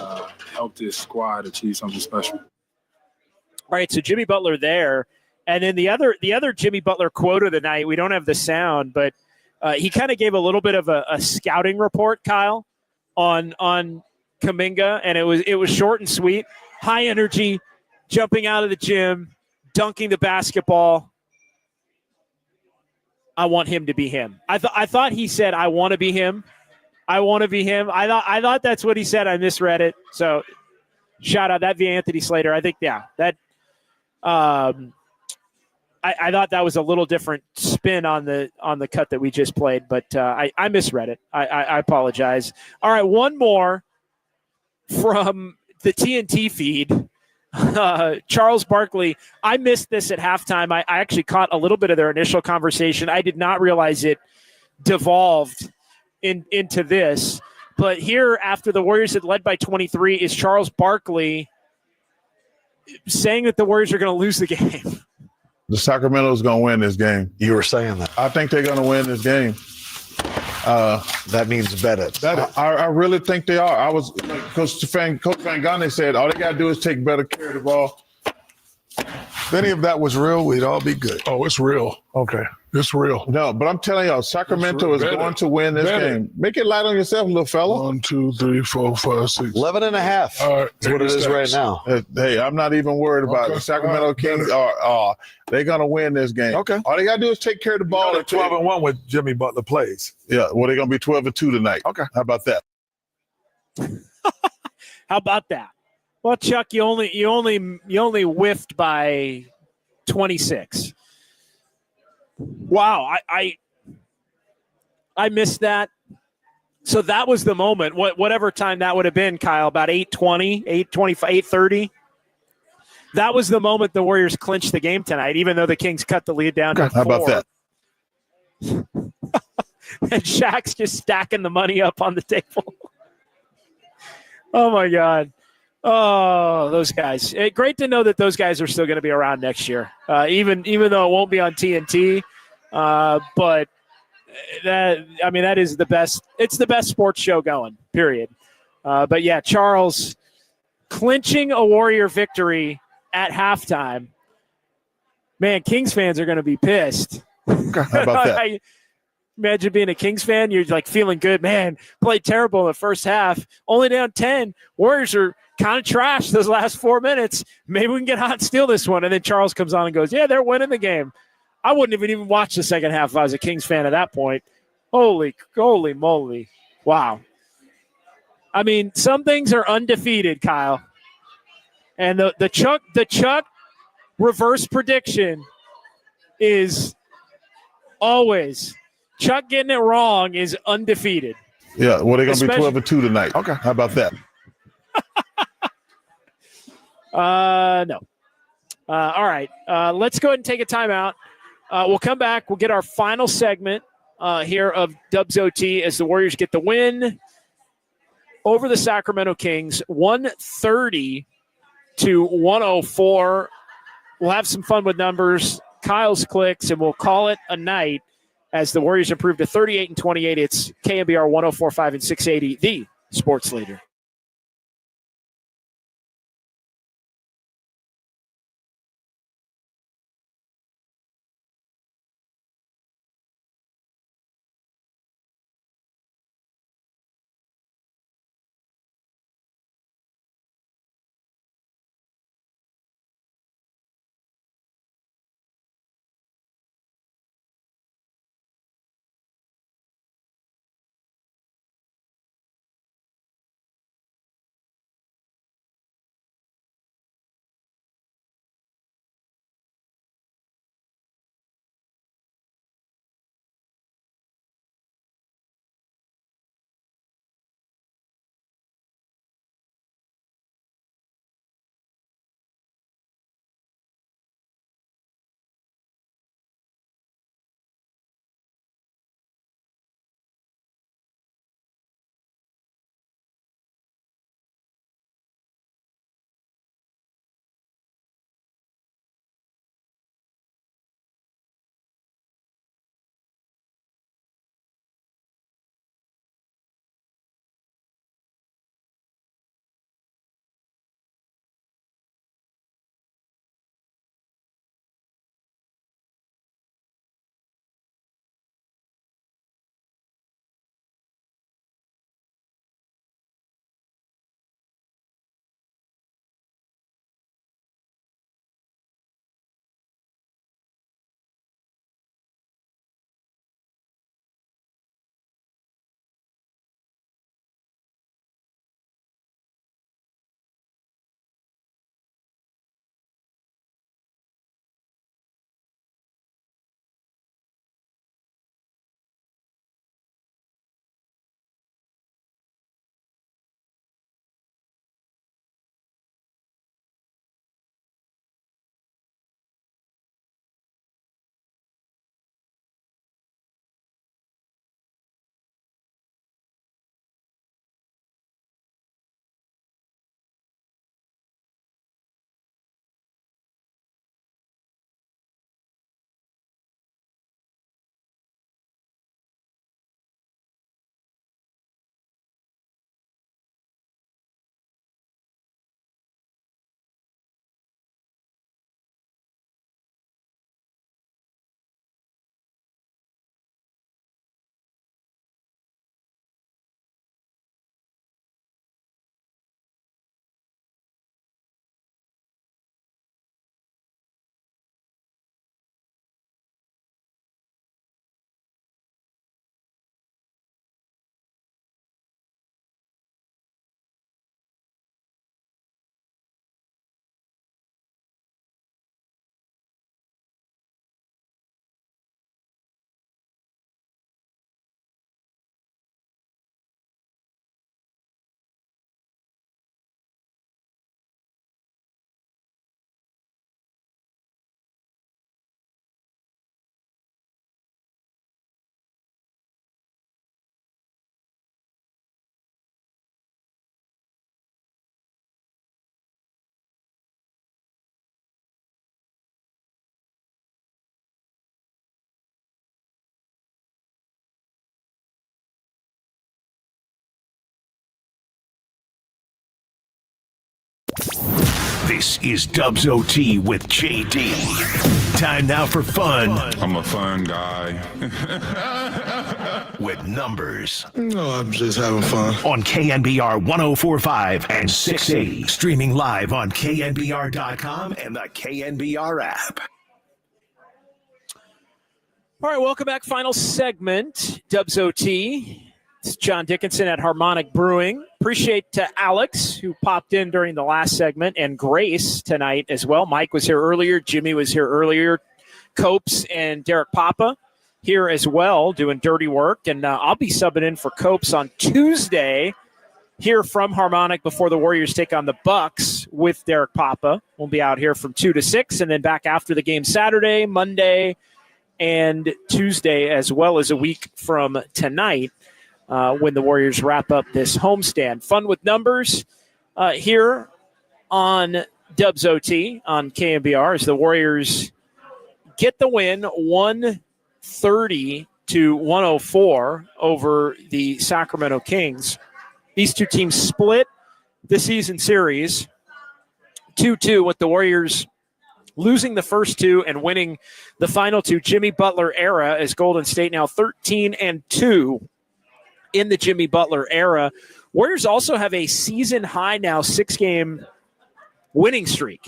help this squad achieve something special. All right, so Jimmy Butler there. And then the other Jimmy Butler quote of the night, we don't have the sound, but he kind of gave a little bit of a scouting report, Kyle, on Kaminga, and it was short and sweet. High energy, jumping out of the gym, dunking the basketball. I want him to be him. I thought he said, I want to be him. I want to be him. I thought that's what he said. I misread it. So shout out that via Anthony Slater. I think, yeah, that I thought that was a little different spin on the cut that we just played, but I misread it. I apologize. All right, one more from the TNT feed. Charles Barkley, I missed this at halftime. I actually caught a little bit of their initial conversation. I did not realize it devolved into this. But here, after the Warriors had led by 23, is Charles Barkley saying that the Warriors are going to lose the game. The Sacramento's going to win this game. You were saying that. I think they're going to win this game. That means bet it. I really think they are. I was Coach Van Gundy said all they got to do is take better care of the ball. If any of that was real, we'd all be good. Oh, it's real. Okay. It's real. No, but I'm telling y'all, Sacramento is going to win this game. Make it light on yourself, little fella. 1, 2, 3, 4, 5, 6. 11 and a half. All right. That's what it is right now. Hey, I'm not even worried about it. The Sacramento Kings they're going to win this game. Okay. All they got to do is take care of the ball. They're 12-1 with Jimmy Butler plays. Yeah, well, they're going to be 12-2 tonight. Okay. How about that? How about that? Well, Chuck, you only whiffed by 26. Wow, I missed that. So that was the moment. Whatever time that would have been, Kyle, about 8:20, 8:25, 8:30. That was the moment the Warriors clinched the game tonight, even though the Kings cut the lead down to 4. How about that? And Shaq's just stacking the money up on the table. Oh, my God. Oh, those guys. Great to know that those guys are still going to be around next year, even though it won't be on TNT. But that is the best. It's the best sports show going, period. But, yeah, Charles clinching a Warrior victory at halftime. Man, Kings fans are going to be pissed. How about that? Imagine being a Kings fan. You're like feeling good. Man, played terrible in the first half. Only down 10. Warriors are kind of trash those last 4 minutes. Maybe we can get hot and steal this one. And then Charles comes on and goes, yeah, they're winning the game. I wouldn't even watch the second half if I was a Kings fan at that point. Holy moly. Wow. I mean, some things are undefeated, Kyle. And the Chuck reverse prediction is always Chuck getting it wrong is undefeated. Yeah, well, they're going to be 12-2 tonight. Okay. How about that? No. All right. Let's go ahead and take a timeout. We'll come back. We'll get our final segment here of Dubs OT as the Warriors get the win over the Sacramento Kings, 130-104. We'll have some fun with numbers, Kyle's clicks, and we'll call it a night as the Warriors improve to 38-28. It's KNBR 104.5 and 680, the sports leader. This is Dubs OT with JD. Time now for fun. I'm a fun guy. With numbers. No, I'm just having fun. On KNBR 104.5 and 680. Streaming live on KNBR.com and the KNBR app. All right, welcome back. Final segment, Dubs OT. It's John Dickinson at Harmonic Brewing. Appreciate Alex, who popped in during the last segment, and Grace tonight as well. Mike was here earlier. Jimmy was here earlier. Copes and Derek Papa here as well, doing dirty work. And I'll be subbing in for Copes on Tuesday here from Harmonic before the Warriors take on the Bucks with Derek Papa. We'll be out here from 2 to 6, and then back after the game Saturday, Monday, and Tuesday, as well as a week from tonight. When the Warriors wrap up this homestand. Fun with numbers here on Dubs OT on KNBR as the Warriors get the win 130-104 over the Sacramento Kings. These two teams split the season series 2-2 with the Warriors losing the first two and winning the final two. Jimmy Butler era as Golden State now 13-2. In the Jimmy Butler era. Warriors also have a season-high now 6-game winning streak.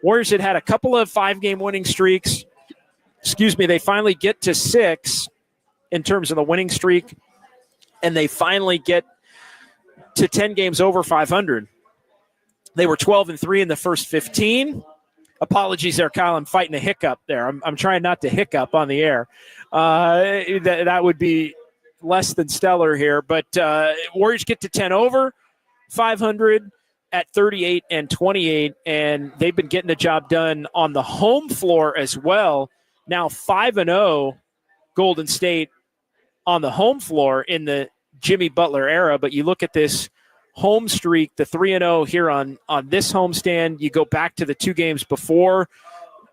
Warriors had a couple of 5-game winning streaks. They finally get to 6 in terms of the winning streak, and they finally get to 10 games over 500. They were 12-3 in the first 15. Apologies there, Kyle. I'm fighting a hiccup there. I'm trying not to hiccup on the air. That would be less than stellar here, but Warriors get to 10 over 500 at 38-28, and they've been getting the job done on the home floor as well. Now 5-0 Golden State on the home floor in the Jimmy Butler era, but you look at this home streak, the 3-0 here on this homestand. You go back to the 2 games before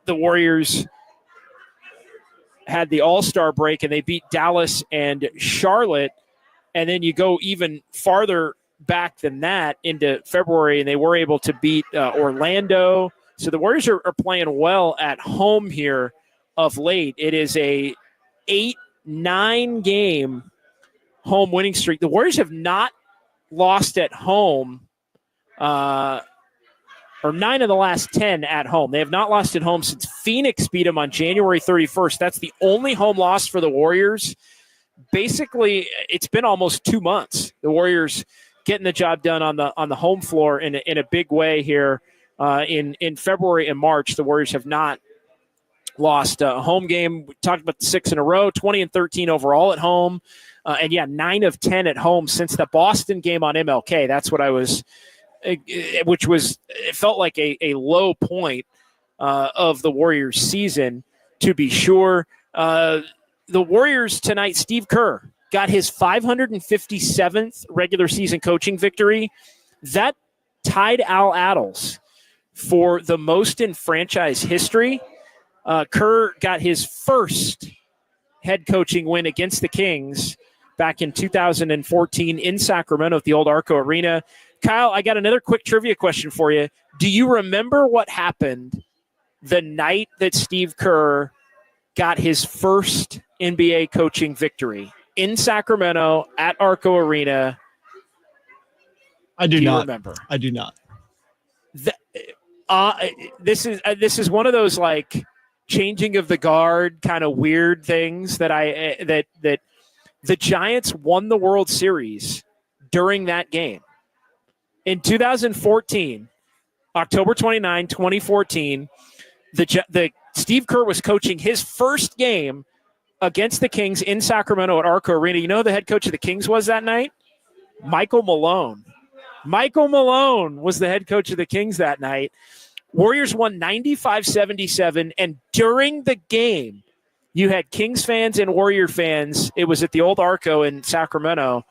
the Warriors had the All-Star break, and they beat Dallas and Charlotte. And then you go even farther back than that into February, and they were able to beat Orlando. So the Warriors are playing well at home here of late. It is a 8-9 game home winning streak. The Warriors have not lost at home, or 9 of the last 10 at home. They have not lost at home since Phoenix beat them on January 31st. That's the only home loss for the Warriors. Basically, it's been almost 2 months. The Warriors getting the job done on the home floor in a big way here in February and March. The Warriors have not lost a home game. We talked about the 6 in a row, 20-13 overall at home. 9 of 10 at home since the Boston game on MLK. That's what I was – which was – it felt like a low point of the Warriors season, to be sure. The Warriors tonight, Steve Kerr got his 557th regular season coaching victory. That tied Al Attles for the most in franchise history. Kerr got his first head coaching win against the Kings back in 2014 in Sacramento at the old Arco Arena. Kyle, I got another quick trivia question for you. Do you remember what happened the night that Steve Kerr got his first NBA coaching victory in Sacramento at Arco Arena? I do not remember. I do not. This is one of those like changing of the guard kind of weird things that that the Giants won the World Series during that game. In 2014, October 29, 2014, the Steve Kerr was coaching his first game against the Kings in Sacramento at Arco Arena. You know who the head coach of the Kings was that night? Michael Malone. Michael Malone was the head coach of the Kings that night. Warriors won 95-77, and during the game, you had Kings fans and Warrior fans. It was at the old Arco in Sacramento.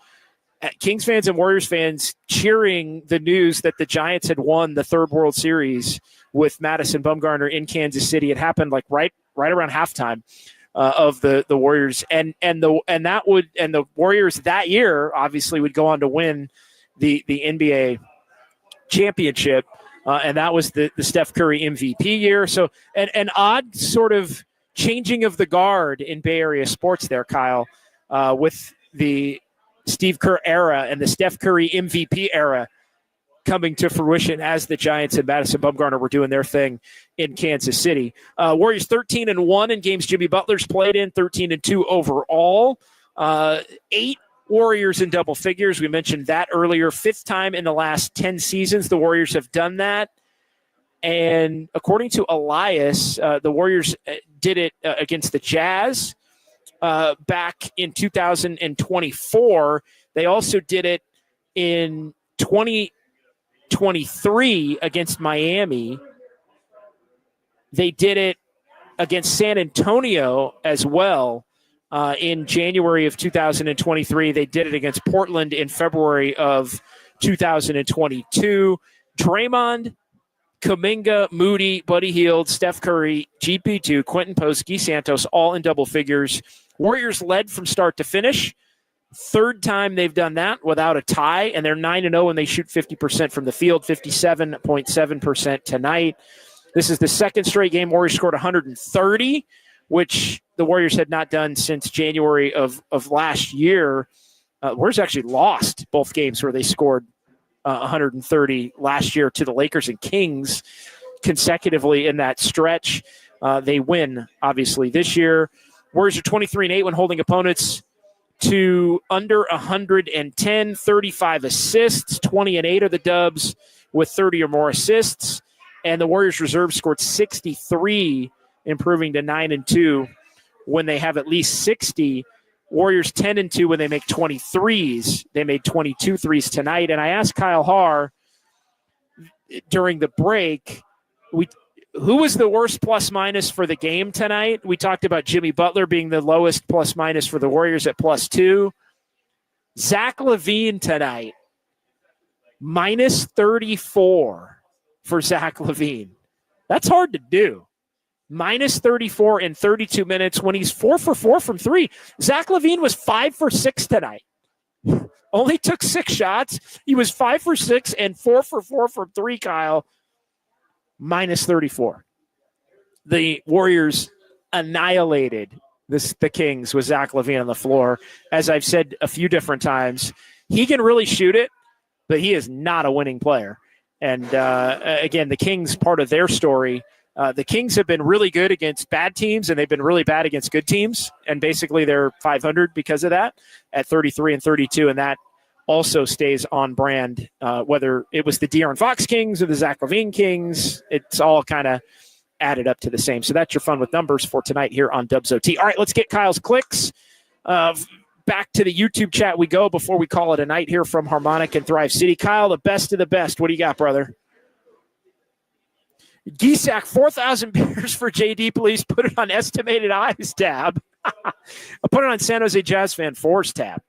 Kings fans and Warriors fans cheering the news that the Giants had won the third World Series with Madison Bumgarner in Kansas City. It happened like right around halftime of the Warriors, and the Warriors that year obviously would go on to win the NBA championship. and that was the Steph Curry MVP year. So an odd sort of changing of the guard in Bay Area sports there, Kyle, with the Steve Kerr era and the Steph Curry MVP era coming to fruition as the Giants and Madison Bumgarner were doing their thing in Kansas City. Warriors 13-1 in games Jimmy Butler's played in, 13-2 overall. 8 Warriors in double figures. We mentioned that earlier. 5th time in the last 10 seasons the Warriors have done that. And according to Elias, the Warriors did it against the Jazz back in 2024. They also did it in 2023 against Miami. They did it against San Antonio as well in January of 2023. They did it against Portland in February of 2022. Draymond, Kaminga, Moody, Buddy Hield, Steph Curry, GP2, Quentin Post, Guy Santos, all in double figures. Warriors led from start to finish. 3rd time they've done that without a tie, and they're 9-0 when they shoot 50% from the field, 57.7% tonight. This is the 2nd straight game Warriors scored 130, which the Warriors had not done since January of last year. Warriors actually lost both games where they scored 130 last year to the Lakers and Kings consecutively in that stretch. They win, obviously, this year. Warriors are 23-8 when holding opponents to under 110, 35 assists, 20-8 are the Dubs with 30 or more assists. And the Warriors reserve scored 63, improving to 9-2 when they have at least 60. Warriors 10-2 when they make 23s. They made 22 threes tonight. And I asked Kyle Haar during the break, who was the worst plus-minus for the game tonight? We talked about Jimmy Butler being the lowest plus-minus for the Warriors at +2. Zach LaVine tonight, -34 for Zach LaVine. That's hard to do. -34 in 32 minutes when he's 4 for 4 from 3. Zach LaVine was 5 for 6 tonight. Only took 6 shots. He was 5 for 6 and 4 for 4 from 3, Kyle. -34. The Warriors annihilated the Kings with Zach LaVine on the floor. As I've said a few different times, he can really shoot it, but he is not a winning player. And again, the Kings, part of their story, the Kings have been really good against bad teams, and they've been really bad against good teams. And basically they're 500 because of that at 33-32. And that also stays on brand, whether it was the De'Aaron Fox Kings or the Zach LaVine Kings. It's all kind of added up to the same. So that's your fun with numbers for tonight here on Dubs OT. All right, let's get Kyle's clicks. Back to the YouTube chat we go before we call it a night here from Harmonic and Thrive City. Kyle, the best of the best. What do you got, brother? Gisak, 4,000 beers for JD, please. Put it on estimated eyes tab. I'll put it on San Jose Jazz fan 4's tab.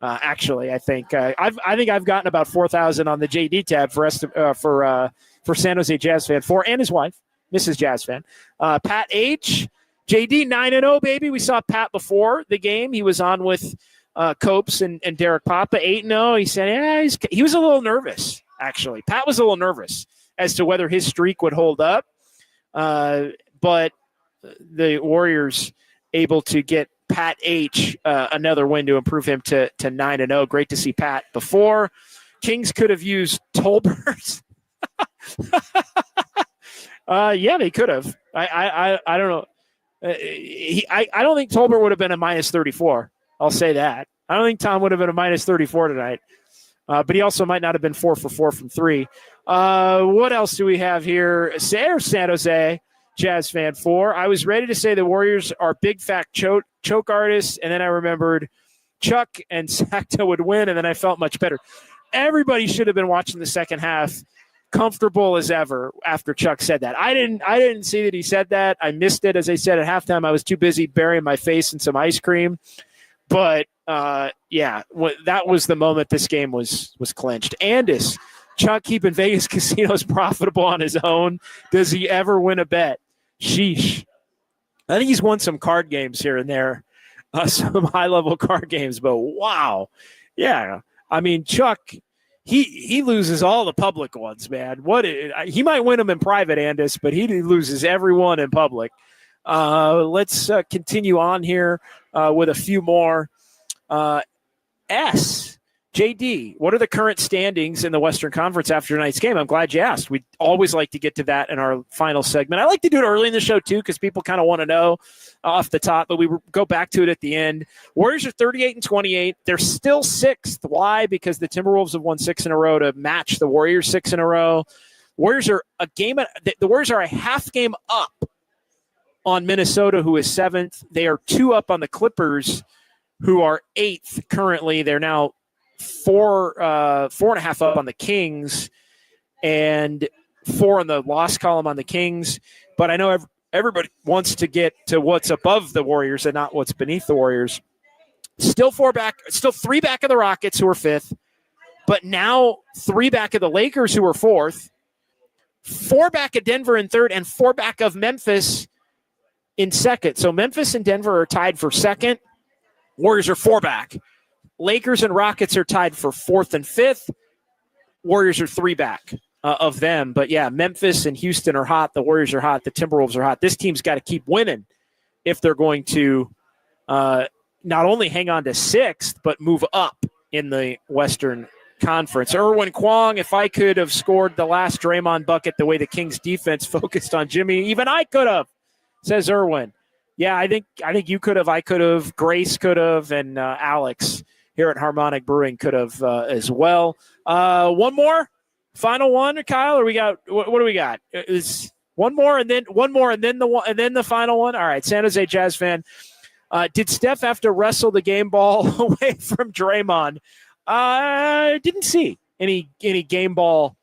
Actually, I think I've gotten about 4,000 on the JD tab for San Jose Jazz fan 4 and his wife, Mrs. Jazz fan. Pat H, JD 9-0, baby. We saw Pat before the game. He was on with Copes and Derek Papa 8-0. He said, he was a little nervous. Actually, Pat was a little nervous as to whether his streak would hold up, but the Warriors able to get Pat H another win to improve him to 9-0. Great to see Pat before. Kings could have used Tolbert. Yeah, they could have. I don't know. I don't think Tolbert would have been a -34. I'll say that. I don't think Tom would have been a -34 tonight. But he also might not have been 4 for 4 from 3. What else do we have here? San Jose Jazz fan 4. I was ready to say the Warriors are big fat choke artists, and then I remembered Chuck and Sacto would win, and then I felt much better. Everybody should have been watching the second half comfortable as ever after Chuck said that. I didn't see that he said that. I missed it. As I said at halftime, I was too busy burying my face in some ice cream. But yeah, that was the moment this game was clinched. Andis, Chuck keeping Vegas casinos profitable on his own. Does he ever win a bet? Sheesh. I think he's won some card games here and there, some high-level card games. But wow, yeah. I mean, Chuck, he loses all the public ones, man. He might win them in private, Andis, but he loses everyone in public. Let's continue on here with a few more. JD, what are the current standings in the Western Conference after tonight's game? I'm glad you asked. We always like to get to that in our final segment. I like to do it early in the show, too, because people kind of want to know off the top, but we go back to it at the end. Warriors are 38-28. They're still sixth. Why? Because the Timberwolves have won 6 in a row to match the Warriors 6 in a row. The Warriors are a half game up on Minnesota, who is 7th. They are 2 up on the Clippers, who are 8th currently. They're now 4.5 up on the Kings and 4 on the loss column on the Kings. But I know everybody wants to get to what's above the Warriors and not what's beneath the Warriors. Still 3 back of the Rockets, who are 5th, but now 3 back of the Lakers, who are 4th, 4 back of Denver in 3rd, and 4 back of Memphis in 2nd. So Memphis and Denver are tied for 2nd. Warriors are 4 back. Lakers and Rockets are tied for 4th and 5th. Warriors are 3 back of them. But, yeah, Memphis and Houston are hot. The Warriors are hot. The Timberwolves are hot. This team's got to keep winning if they're going to not only hang on to 6th, but move up in the Western Conference. Irwin Kwong, if I could have scored the last Draymond bucket the way the Kings defense focused on Jimmy, even I could have, says Irwin. Yeah, I think you could have, I could have, Grace could have, and Alex here at Harmonic Brewing could have as well. One more, final one, Kyle, or we got what do we got? Is one more and then the final one. All right, San Jose Jazz fan. Did Steph have to wrestle the game ball away from Draymond? I didn't see any game ball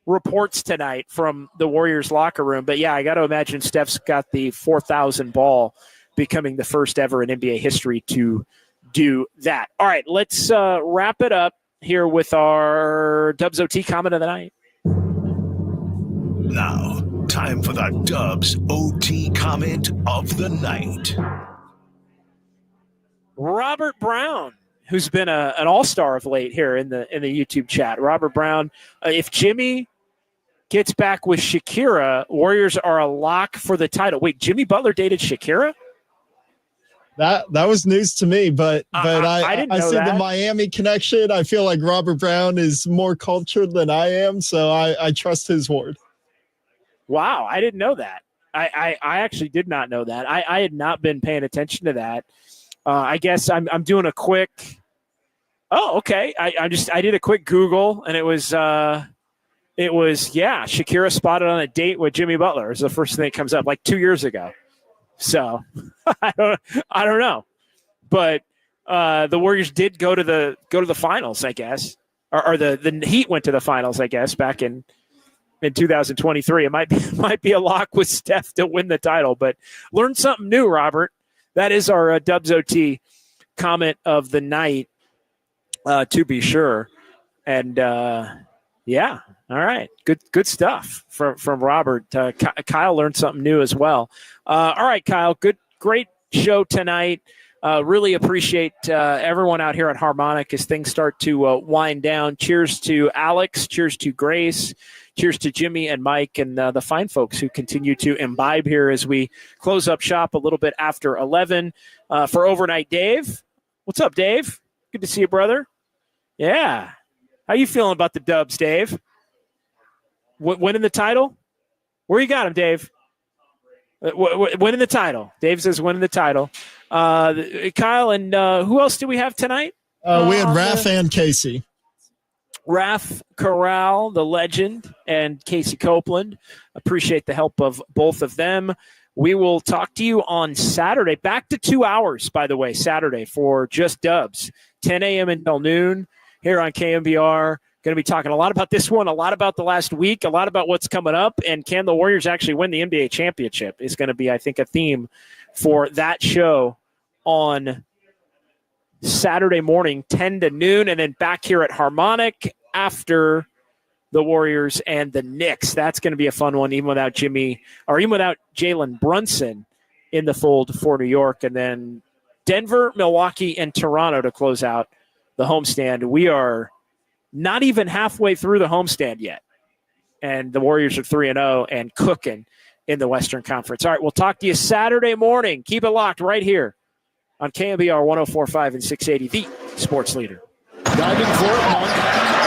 reports tonight from the Warriors locker room, but yeah, I got to imagine Steph's got the 4,000 ball, becoming the first ever in NBA history to do that. All right, let's wrap it up here with our Dubs OT comment of the night. Now, time for the Dubs OT comment of the night. Robert Brown, who's been an all-star of late here in the YouTube chat. Robert Brown, if Jimmy gets back with Shakira, Warriors are a lock for the title. Wait, Jimmy Butler dated Shakira? That was news to me, but I didn't know see that. The Miami connection. I feel like Robert Brown is more cultured than I am, so I trust his word. Wow, I didn't know that. I actually did not know that. I had not been paying attention to that. I guess I'm doing a quick. Oh, okay. I did a quick Google, and it was Shakira spotted on a date with Jimmy Butler is the first thing that comes up, like 2 years ago. So I don't know, but the Warriors did go to the finals, I guess, or the Heat went to the finals, I guess, back in 2023. It might be a lock with Steph to win the title, but learn something new, Robert. That is our Dubs OT comment of the night, to be sure. And yeah, all right, good stuff from Robert. Kyle learned something new as well. All right, Kyle, great show tonight. Really appreciate everyone out here at Harmonic as things start to wind down. Cheers to Alex. Cheers to Grace. Cheers to Jimmy and Mike and the fine folks who continue to imbibe here as we close up shop a little bit after 11. For overnight, Dave. What's up, Dave? Good to see you, brother. Yeah. How you feeling about the Dubs, Dave? Winning the title? Where you got him, Dave? Winning the title. Dave says winning the title. Kyle, and who else do we have tonight? We had Raph and Casey. Raph Corral, the legend, and Casey Copeland. Appreciate the help of both of them. We will talk to you on Saturday. Back to 2 hours, by the way, Saturday for Just Dubs. 10 a.m. until noon here on KNBR. Going to be talking a lot about this one, a lot about the last week, a lot about what's coming up, and can the Warriors actually win the NBA championship is going to be, I think, a theme for that show on Saturday morning, 10 to noon, and then back here at Harmonic after the Warriors and the Knicks. That's going to be a fun one, even without Jalen Brunson in the fold for New York, and then Denver, Milwaukee, and Toronto to close out the homestand. We are not even halfway through the homestand yet. And the Warriors are 3-0 and cooking in the Western Conference. All right, we'll talk to you Saturday morning. Keep it locked right here on KNBR 104.5 and 680, the sports leader. Diving for it, Monk.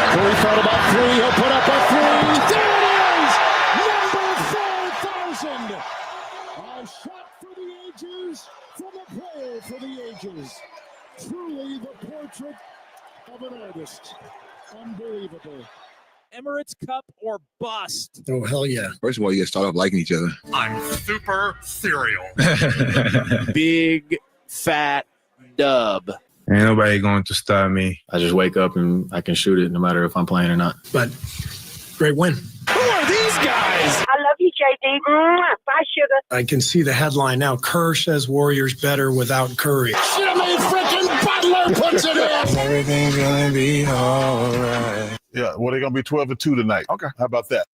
Curry thought about three. He'll put up a three. There it is! Number 4,000. A shot for the ages from a player for the ages. Truly the portrait of an artist. Unbelievable. Emirates Cup or bust. Oh, hell yeah. First of all, you gotta start off liking each other. I'm super cereal. Big fat dub. Ain't nobody going to stop me. I just wake up and I can shoot it no matter if I'm playing or not. But great win. Who are these guys? I love you, JD. Bye, sugar. I can see the headline now. Kerr says Warriors better without Curry. Jimmy freaking Butler puts it in. Everything's gonna be all right. Yeah, well, they're gonna be 12-2 tonight. Okay, how about that?